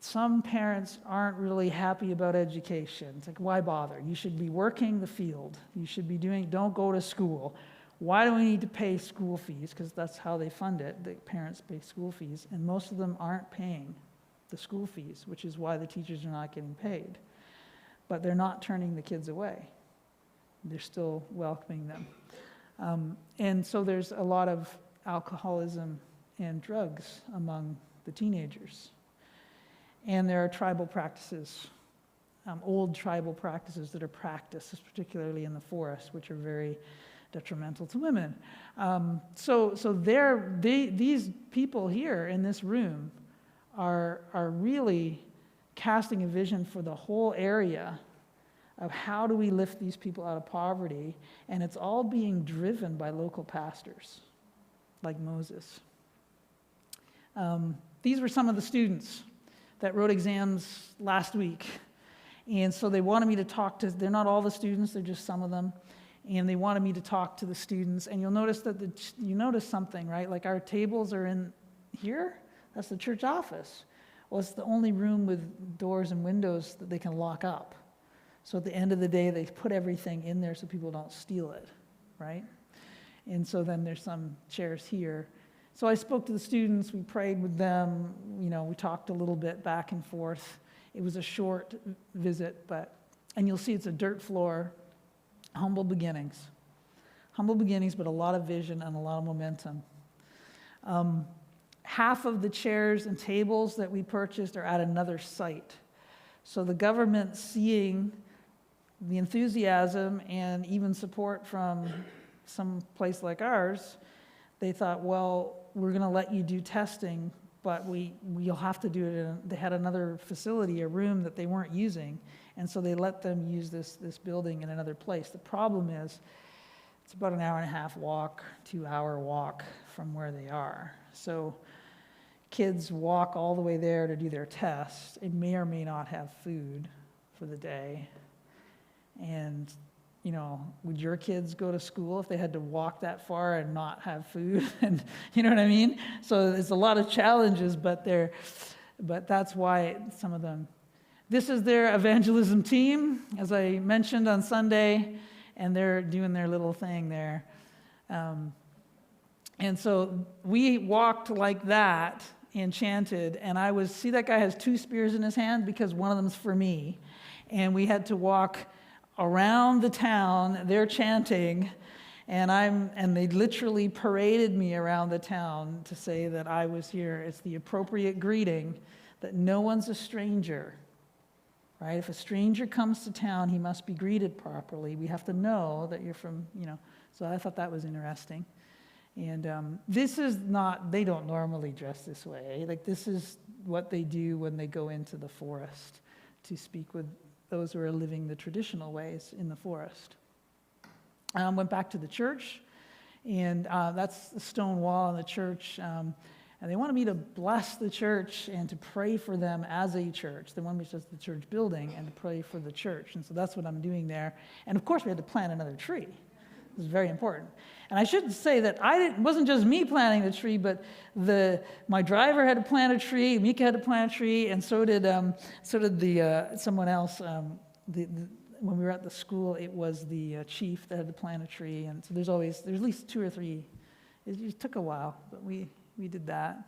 [SPEAKER 1] Some parents aren't really happy about education. It's like, why bother? You should be working the field. You should be don't go to school. Why do we need to pay school fees? Because that's how they fund it. The parents pay school fees, and most of them aren't paying the school fees, which is why the teachers are not getting paid. But they're not turning the kids away. They're still welcoming them. And so there's a lot of alcoholism and drugs among the teenagers. And there are tribal practices, old tribal practices that are practiced, particularly in the forest, which are very detrimental to women. So these people here in this room are really casting a vision for the whole area of how do we lift these people out of poverty, and it's all being driven by local pastors, like Moses. These were some of the students that wrote exams last week. And so they wanted me to talk to, they're not all the students, they're just some of them. And they wanted me to talk to the students. And you'll notice that you notice something, right? Like our tables are in here. That's the church office. Well, it's the only room with doors and windows that they can lock up. So at the end of the day, they put everything in there so people don't steal it, right? And so then there's some chairs here. So I spoke to the students, we prayed with them, you know, we talked a little bit back and forth. It was a short visit, and you'll see it's a dirt floor, humble beginnings. Humble beginnings, but a lot of vision and a lot of momentum. Half of the chairs and tables that we purchased are at another site. So the government, seeing the enthusiasm and even support from some place like ours, they thought, well, we're going to let you do testing, but we'll have to do it they had another facility, a room that they weren't using, and so they let them use this building in another place. The problem is, it's about an hour and a half walk, 2-hour walk from where they are. So kids walk all the way there to do their tests. It may or may not have food for the day. And you know, would your kids go to school if they had to walk that far and not have food? And you know what I mean? So there's a lot of challenges, but that's why some of them. This is their evangelism team, as I mentioned on Sunday, and they're doing their little thing there. And so we walked like that and chanted, and see that guy has 2 spears in his hand because one of them's for me. And we had to walk around the town, they're chanting, and they literally paraded me around the town to say that I was here. It's the appropriate greeting, that no one's a stranger, right? If a stranger comes to town, he must be greeted properly. We have to know that you're from, you know. So I thought that was interesting. And this is not, they don't normally dress this way. Like, this is what they do when they go into the forest to speak with those who are living the traditional ways in the forest. Went back to the church, and that's the stone wall in the church. And they wanted me to bless the church and to pray for them as a church. They wanted me to just the church building and to pray for the church. And so that's what I'm doing there. And of course, we had to plant another tree. It was very important. And I should say that it wasn't just me planting the tree, but my driver had to plant a tree, Mika had to plant a tree, and so did someone else. When we were at the school, it was the chief that had to plant a tree. And so there's at least 2 or 3. It took a while, but we did that.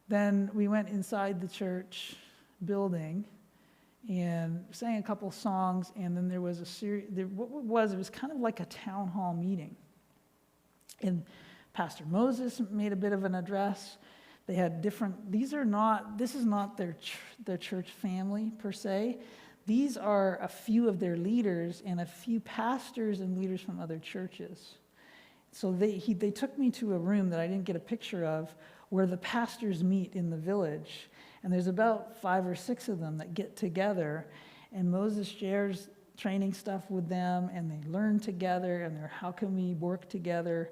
[SPEAKER 1] Then we went inside the church building and sang a couple songs, and then there was a series, it was kind of like a town hall meeting. And Pastor Moses made a bit of an address. They had different, this is not their church family per se. These are a few of their leaders and a few pastors and leaders from other churches. So they took me to a room that I didn't get a picture of where the pastors meet in the village. And there's about 5 or 6 of them that get together, and Moses shares training stuff with them, and they learn together, and they're, how can we work together?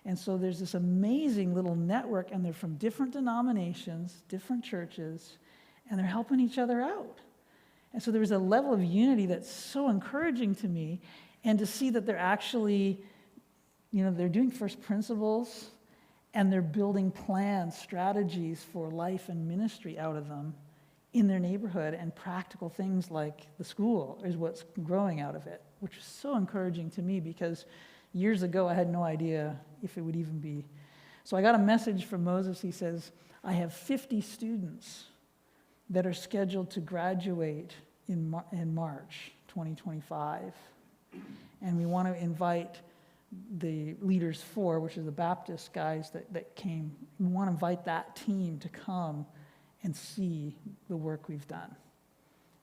[SPEAKER 1] And so there's this amazing little network, and they're from different denominations, different churches, and they're helping each other out. And so there was a level of unity that's so encouraging to me, and to see that they're actually, they're doing first principles, and they're building plans, strategies for life and ministry out of them in their neighborhood, and practical things like the school is what's growing out of it, which is so encouraging to me, because years ago I had no idea if it would even be. So I got a message from Moses. He says, I have 50 students that are scheduled to graduate in March 2025. And we want to invite the leaders which is the Baptist guys that came. We want to invite that team to come and see the work we've done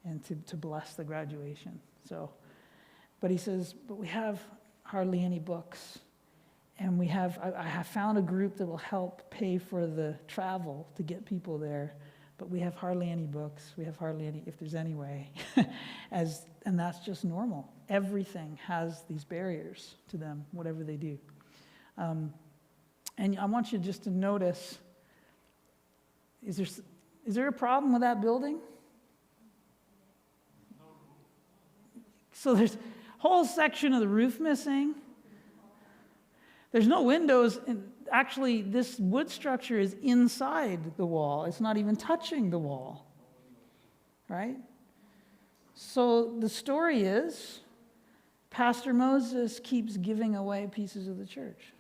[SPEAKER 1] and to bless the graduation. But he says, but we have hardly any books. And I have found a group that will help pay for the travel to get people there. But we have hardly any books. We have hardly any, if there's any way. And that's just normal. Everything has these barriers to them, whatever they do. And I want you just to notice, is there a problem with that building? So there's a whole section of the roof missing. There's no windows. Actually, this wood structure is inside the wall. It's not even touching the wall, right? So the story is, Pastor Moses keeps giving away pieces of the church.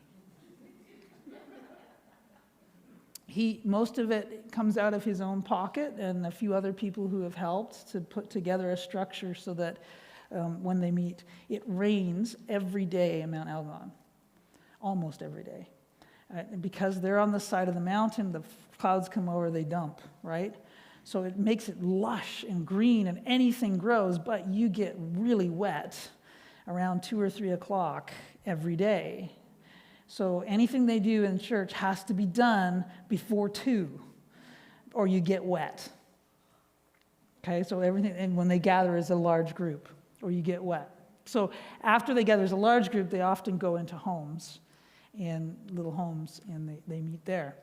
[SPEAKER 1] Most of it comes out of his own pocket, and a few other people who have helped to put together a structure so that when they meet, it rains every day in Mount Elgon, almost every day. Because they're on the side of the mountain, the clouds come over, they dump, right? So it makes it lush and green, and anything grows, but you get really wet around 2 or 3 o'clock every day. So anything they do in church has to be done before 2, or you get wet. Okay, so everything, and when they gather as a large group, or you get wet. So after they gather as a large group, they often go into homes, and little homes, and they meet there.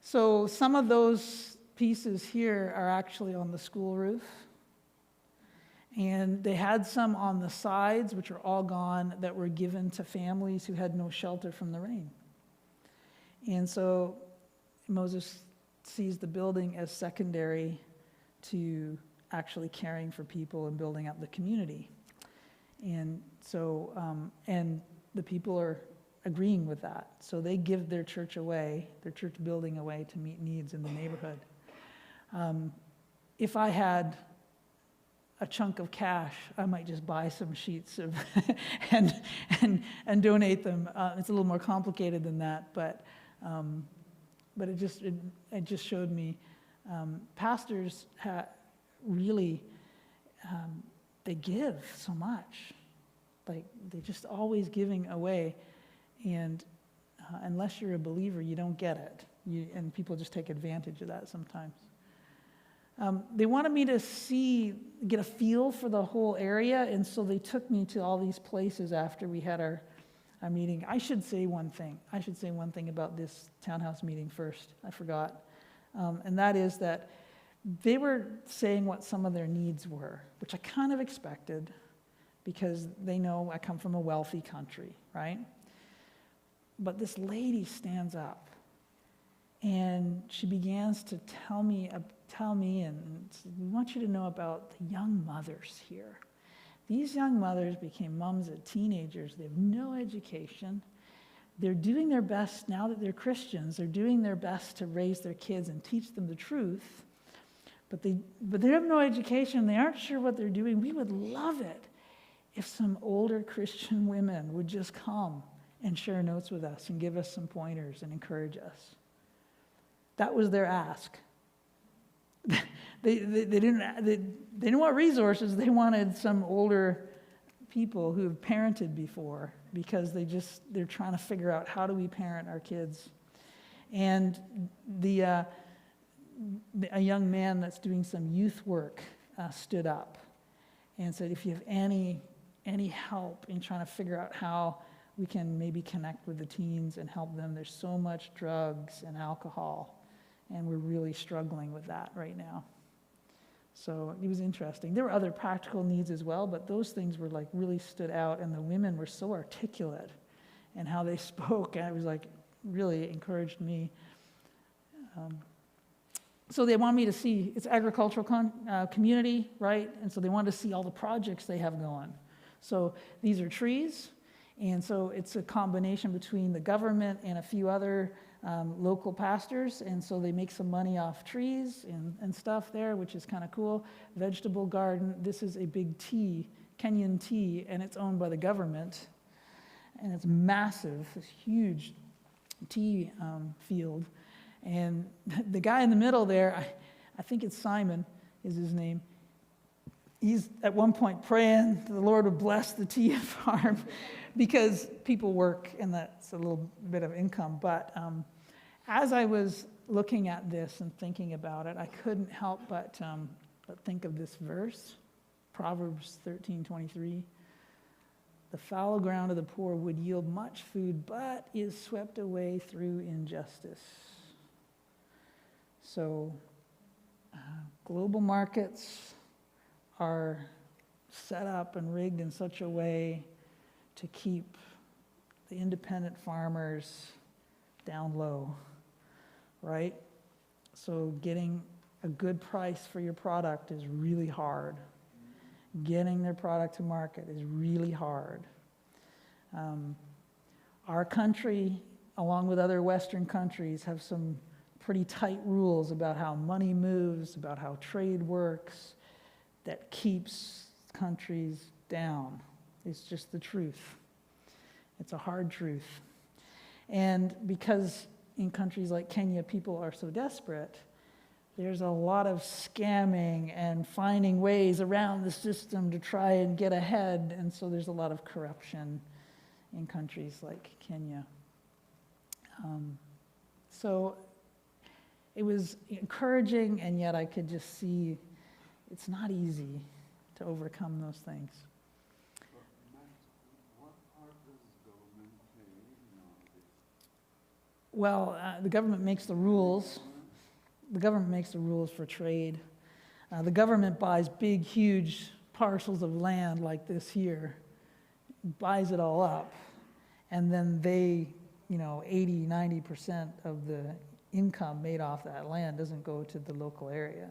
[SPEAKER 1] So some of those pieces here are actually on the school roof. And they had some on the sides, which are all gone, that were given to families who had no shelter from the rain. And so Moses sees the building as secondary to actually caring for people and building up the community. And so, and the people are agreeing with that. So they give their church away, their church building away, to meet needs in the neighborhood. If I had a chunk of cash, I might just buy some sheets of and donate them. It's a little more complicated than that, but it just showed me pastors really they give so much, like they're just always giving away, and unless you're a believer, you don't get it. And people just take advantage of that sometimes. They wanted me to get a feel for the whole area, and so they took me to all these places after we had our meeting. I should say one thing about this townhouse meeting first. I forgot. And that is that they were saying what some of their needs were, which I kind of expected, because they know I come from a wealthy country, right? But this lady stands up, and she begins to tell me, and we want you to know about the young mothers here. These young mothers became moms of teenagers. They have no education. they're doing their best now that they're Christians. They're doing their best to raise their kids and teach them the truth. But they have no education. They aren't sure what they're doing. We would love it if some older Christian women would just come and share notes with us and give us some pointers and encourage us. That was their ask. They didn't want resources. They wanted some older people who have parented before, because they're trying to figure out, how do we parent our kids? And a young man that's doing some youth work stood up and said, if you have any help in trying to figure out how we can maybe connect with the teens and help them. There's so much drugs and alcohol, and we're really struggling with that right now. So it was interesting. There were other practical needs as well, but those things were like really stood out, and the women were so articulate in how they spoke, and it was like really encouraged me. So they want me to see, it's agricultural community, right? And so they wanted to see all the projects they have going. So these are trees, and so it's a combination between the government and a few other local pastors, and so they make some money off trees and stuff there, which is kind of cool. Vegetable garden, this is a big tea, Kenyan tea, and it's owned by the government, and it's massive, this huge tea field. And the guy in the middle there, I think it's Simon is his name, he's at one point praying the Lord would bless the tea farm because people work and that's a little bit of income. But as I was looking at this and thinking about it, I couldn't help but think of this verse, Proverbs 13:23. The fallow ground of the poor would yield much food, but is swept away through injustice. So global markets are set up and rigged in such a way to keep the independent farmers down low, right? So getting a good price for your product is really hard. Getting their product to market is really hard. Our country, along with other Western countries, have some pretty tight rules about how money moves, about how trade works, that keeps countries down. It's just the truth. It's a hard truth. And because in countries like Kenya, people are so desperate, there's a lot of scamming and finding ways around the system to try and get ahead, and so there's a lot of corruption in countries like Kenya. So it was encouraging, and yet I could just see it's not easy to overcome those things.
[SPEAKER 6] What part does government play nowadays?
[SPEAKER 1] Well, the government makes the rules. The government makes the rules for trade. The government buys big, huge parcels of land like this here, buys it all up, and then they, 80, 90% of the income made off that land doesn't go to the local area,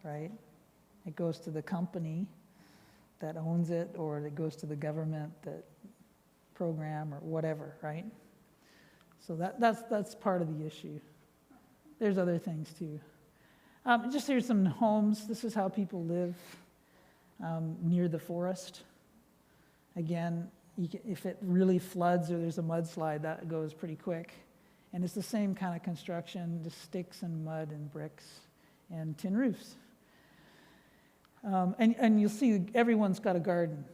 [SPEAKER 1] right? It goes to the company that owns it, or it goes to the government that program or whatever, right? So that's part of the issue. There's other things too. Just here's some homes. This is how people live near the forest. Again, if it really floods or there's a mudslide, that goes pretty quick. And it's the same kind of construction, just sticks and mud and bricks and tin roofs. And you'll see everyone's got a garden.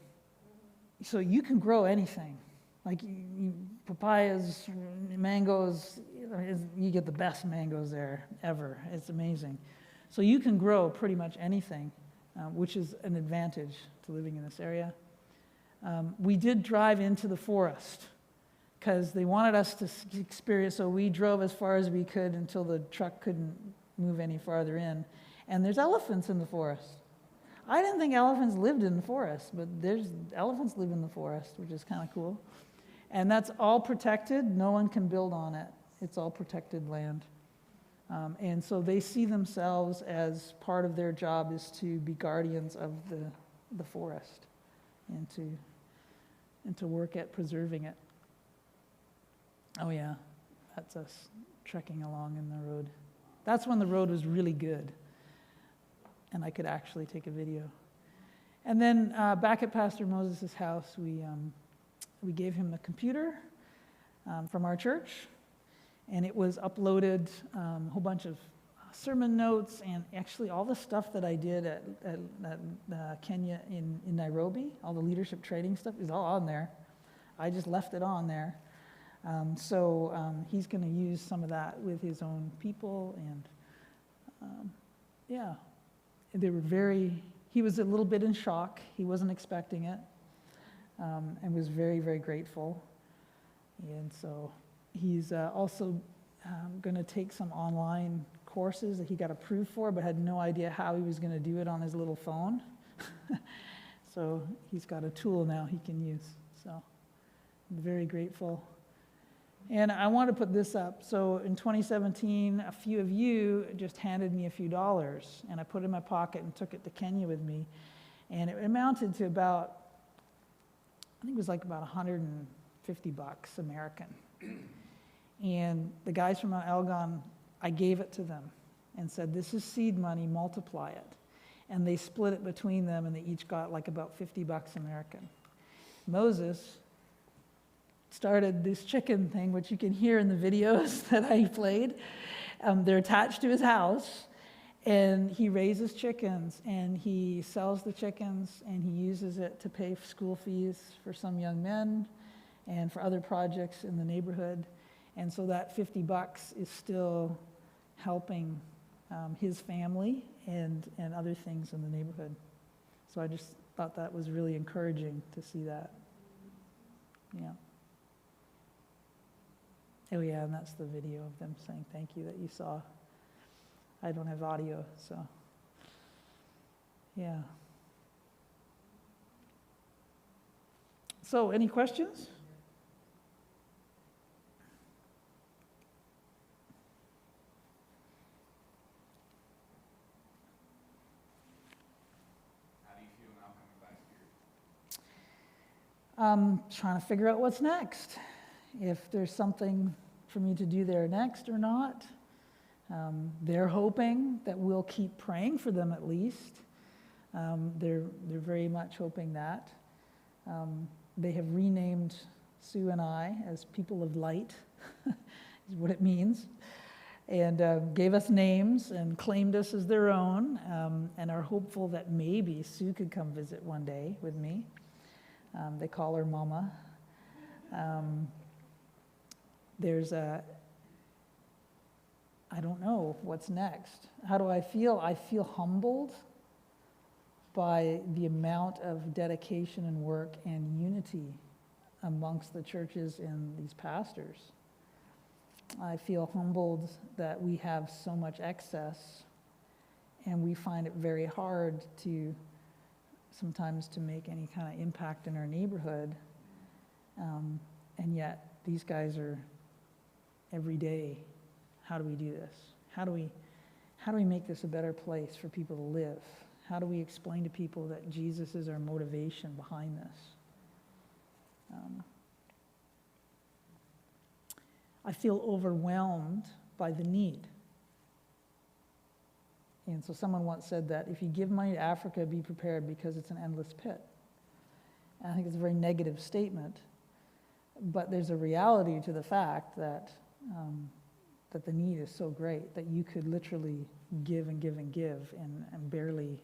[SPEAKER 1] So you can grow anything. Like papayas, mangoes, you get the best mangoes there ever. It's amazing. So you can grow pretty much anything, which is an advantage to living in this area. We did drive into the forest because they wanted us to experience, so we drove as far as we could until the truck couldn't move any farther in. And there's elephants in the forest. I didn't think elephants lived in the forest, but elephants live in the forest, which is kind of cool. And that's all protected. No one can build on it. It's all protected land. And so they see themselves as part of their job is to be guardians of the forest and to work at preserving it. Oh yeah, that's us trekking along in the road. That's when the road was really good, and I could actually take a video. And then back at Pastor Moses' house, we gave him a computer from our church, and it was uploaded a whole bunch of sermon notes and actually all the stuff that I did at Kenya in Nairobi, all the leadership training stuff is all on there. I just left it on there. So he's going to use some of that with his own people, and yeah, they were he was a little bit in shock. He wasn't expecting it, and was very, very grateful. And so he's also going to take some online courses that he got approved for, but had no idea how he was going to do it on his little phone. So he's got a tool now he can use. So I'm very grateful. And I want to put this up. So in 2017, a few of you just handed me a few dollars, and I put it in my pocket and took it to Kenya with me. And it amounted to about, I think it was like about $150 American. And the guys from Elgon, I gave it to them and said, this is seed money, multiply it. And they split it between them, and they each got like about $50 American. Moses started this chicken thing, which you can hear in the videos that I played. They're attached to his house, and he raises chickens, and he sells the chickens, and he uses it to pay school fees for some young men and for other projects in the neighborhood. And so that $50 is still helping his family and other things in the neighborhood. So I just thought that was really encouraging to see that. Yeah. Oh yeah, and that's the video of them saying thank you that you saw. I don't have audio, so yeah. So any questions?
[SPEAKER 2] How do you feel now coming back here?
[SPEAKER 1] Trying to figure out what's next. If there's something for me to do there next or not. They're hoping that we'll keep praying for them at least. They're very much hoping that. They have renamed Sue and I as people of light, is what it means, and gave us names and claimed us as their own, and are hopeful that maybe Sue could come visit one day with me. They call her Mama. I don't know what's next. How do I feel? I feel humbled by the amount of dedication and work and unity amongst the churches and these pastors. I feel humbled that we have so much excess, and we find it very hard to sometimes to make any kind of impact in our neighborhood. And yet these guys are every day, how do we do this? How do we make this a better place for people to live? How do we explain to people that Jesus is our motivation behind this? I feel overwhelmed by the need. And so someone once said that if you give money to Africa, be prepared because it's an endless pit. And I think it's a very negative statement, but there's a reality to the fact that that the need is so great that you could literally give and give and give and barely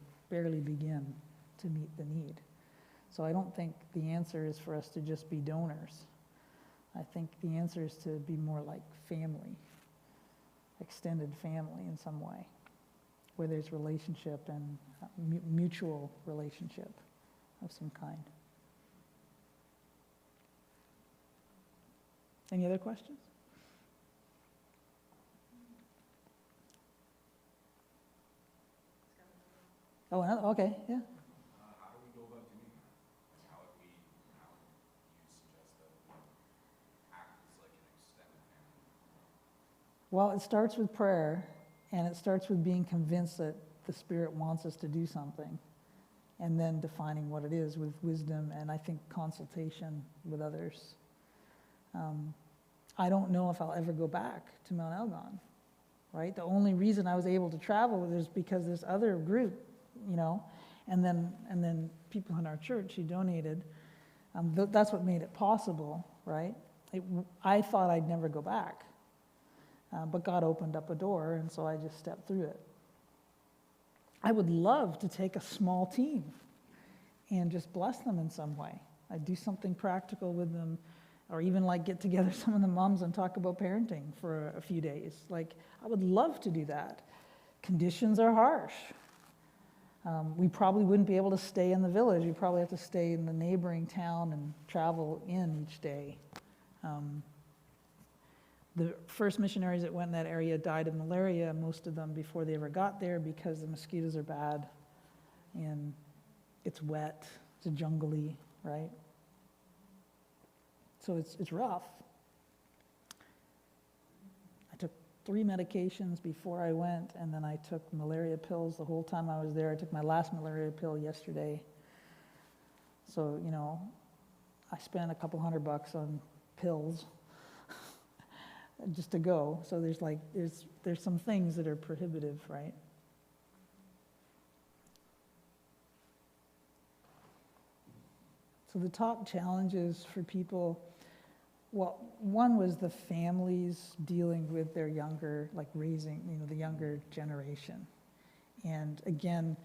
[SPEAKER 1] begin to meet the need. So I don't think the answer is for us to just be donors. I think the answer is to be more like family, extended family in some way, where there's relationship and mutual relationship of some kind. Any other questions? Oh, okay, yeah.
[SPEAKER 2] How do we go about doing that? How would you suggest that we act as like an extended family?
[SPEAKER 1] Well, it starts with prayer, and it starts with being convinced that the Spirit wants us to do something, and then defining what it is with wisdom and I think consultation with others. I don't know if I'll ever go back to Mount Elgon, right? The only reason I was able to travel was because this other group, and then people in our church who donated. That's what made it possible, right? I thought I'd never go back, but God opened up a door, and so I just stepped through it. I would love to take a small team and just bless them in some way. I'd do something practical with them, or even like get together some of the moms and talk about parenting for a few days. Like, I would love to do that. Conditions are harsh. We probably wouldn't be able to stay in the village. We'd probably have to stay in the neighboring town and travel in each day. The first missionaries that went in that area died of malaria, most of them before they ever got there, because the mosquitoes are bad and it's wet, it's jungly, right? So it's rough. I took 3 medications before I went, and then I took malaria pills the whole time I was there. I took my last malaria pill yesterday. So, I spent a couple $100 on pills just to go. So there's some things that are prohibitive, right? So the top challenges for people, well, one was the families dealing with their younger, like raising, the younger generation. And again,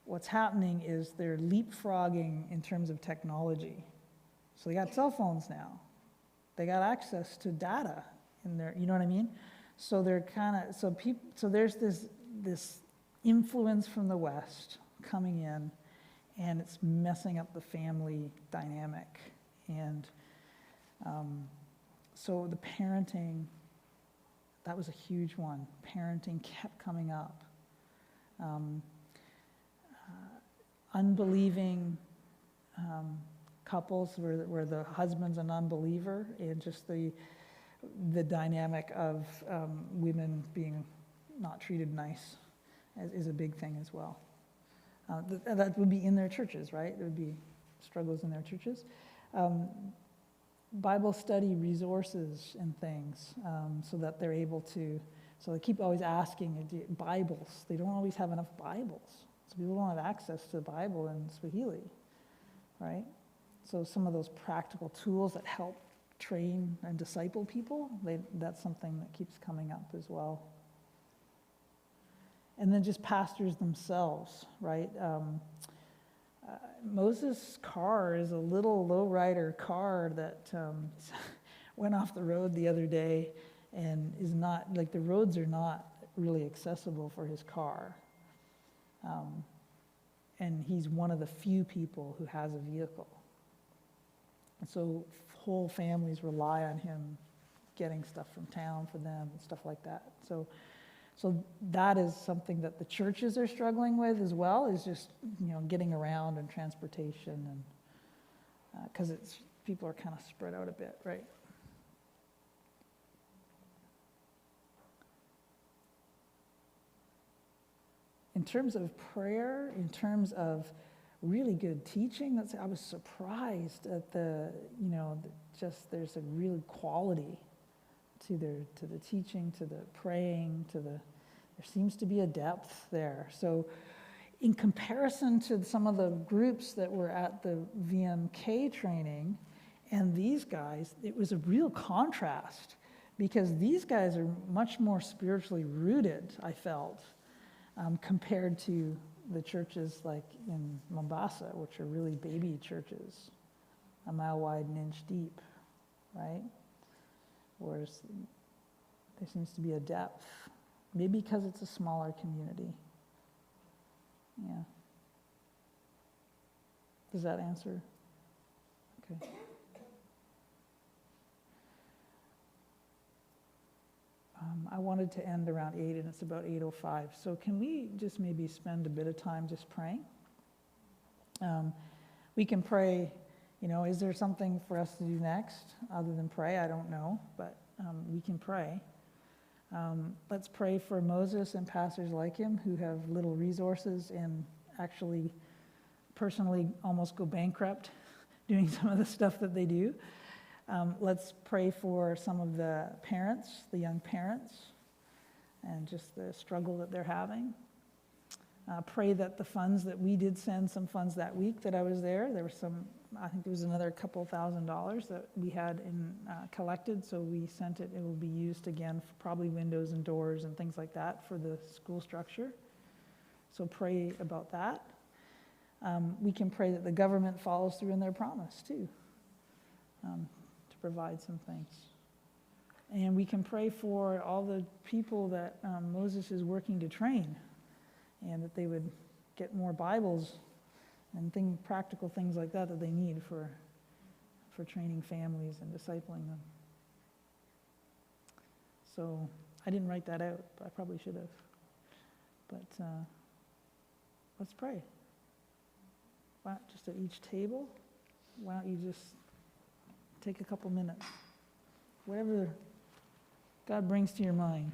[SPEAKER 1] what's happening is they're leapfrogging in terms of technology. So they got cell phones now. They got access to data in there, you know what I mean? So they're so there's this influence from the West coming in, and it's messing up the family dynamic. And so the parenting, that was a huge one. Parenting kept coming up. Unbelieving couples where the husband's an unbeliever, and just the dynamic of women being not treated nice is a big thing as well. That would be in their churches, right? There would be struggles in their churches. Bible study resources and things, so that they're able to, so they keep always asking, Bibles. They don't always have enough Bibles. So people don't have access to the Bible in Swahili, right? So some of those practical tools that help train and disciple people, that's something that keeps coming up as well. And then just pastors themselves, right? Moses' car is a little lowrider car that went off the road the other day, and is not, like, the roads are not really accessible for his car. And he's one of the few people who has a vehicle. And so whole families rely on him getting stuff from town for them and stuff like that. So that is something that the churches are struggling with as well, is just, getting around and transportation, and because people are kind of spread out a bit, right? In terms of prayer, in terms of really good teaching, I was surprised at just there's a real quality to the teaching, to the praying, there seems to be a depth there. So in comparison to some of the groups that were at the VMK training and these guys, it was a real contrast, because these guys are much more spiritually rooted, I felt, compared to the churches like in Mombasa, which are really baby churches, a mile wide and inch deep, right? Whereas there seems to be a depth, maybe because it's a smaller community. Yeah. Does that answer? Okay. I wanted to end around 8, and it's about 8:05. So can we just maybe spend a bit of time just praying? We can pray, is there something for us to do next other than pray? I don't know, but we can pray. Let's pray for Moses and pastors like him who have little resources and actually personally almost go bankrupt doing some of the stuff that they do. Let's pray for some of the parents, the young parents, and just the struggle that they're having. Pray that the funds that we did send some funds that week that I was there was some, I think there was another couple $1,000s that we had collected, so we sent it. It will be used again for probably windows and doors and things like that for the school structure. So pray about that. We can pray that the government follows through in their promise too, to provide some things. And we can pray for all the people that Moses is working to train, and that they would get more Bibles and practical things like that they need for training families and discipling them. So I didn't write that out, but I probably should have. But let's pray. Why don't, just at each table, why don't you just take a couple minutes? Whatever God brings to your mind.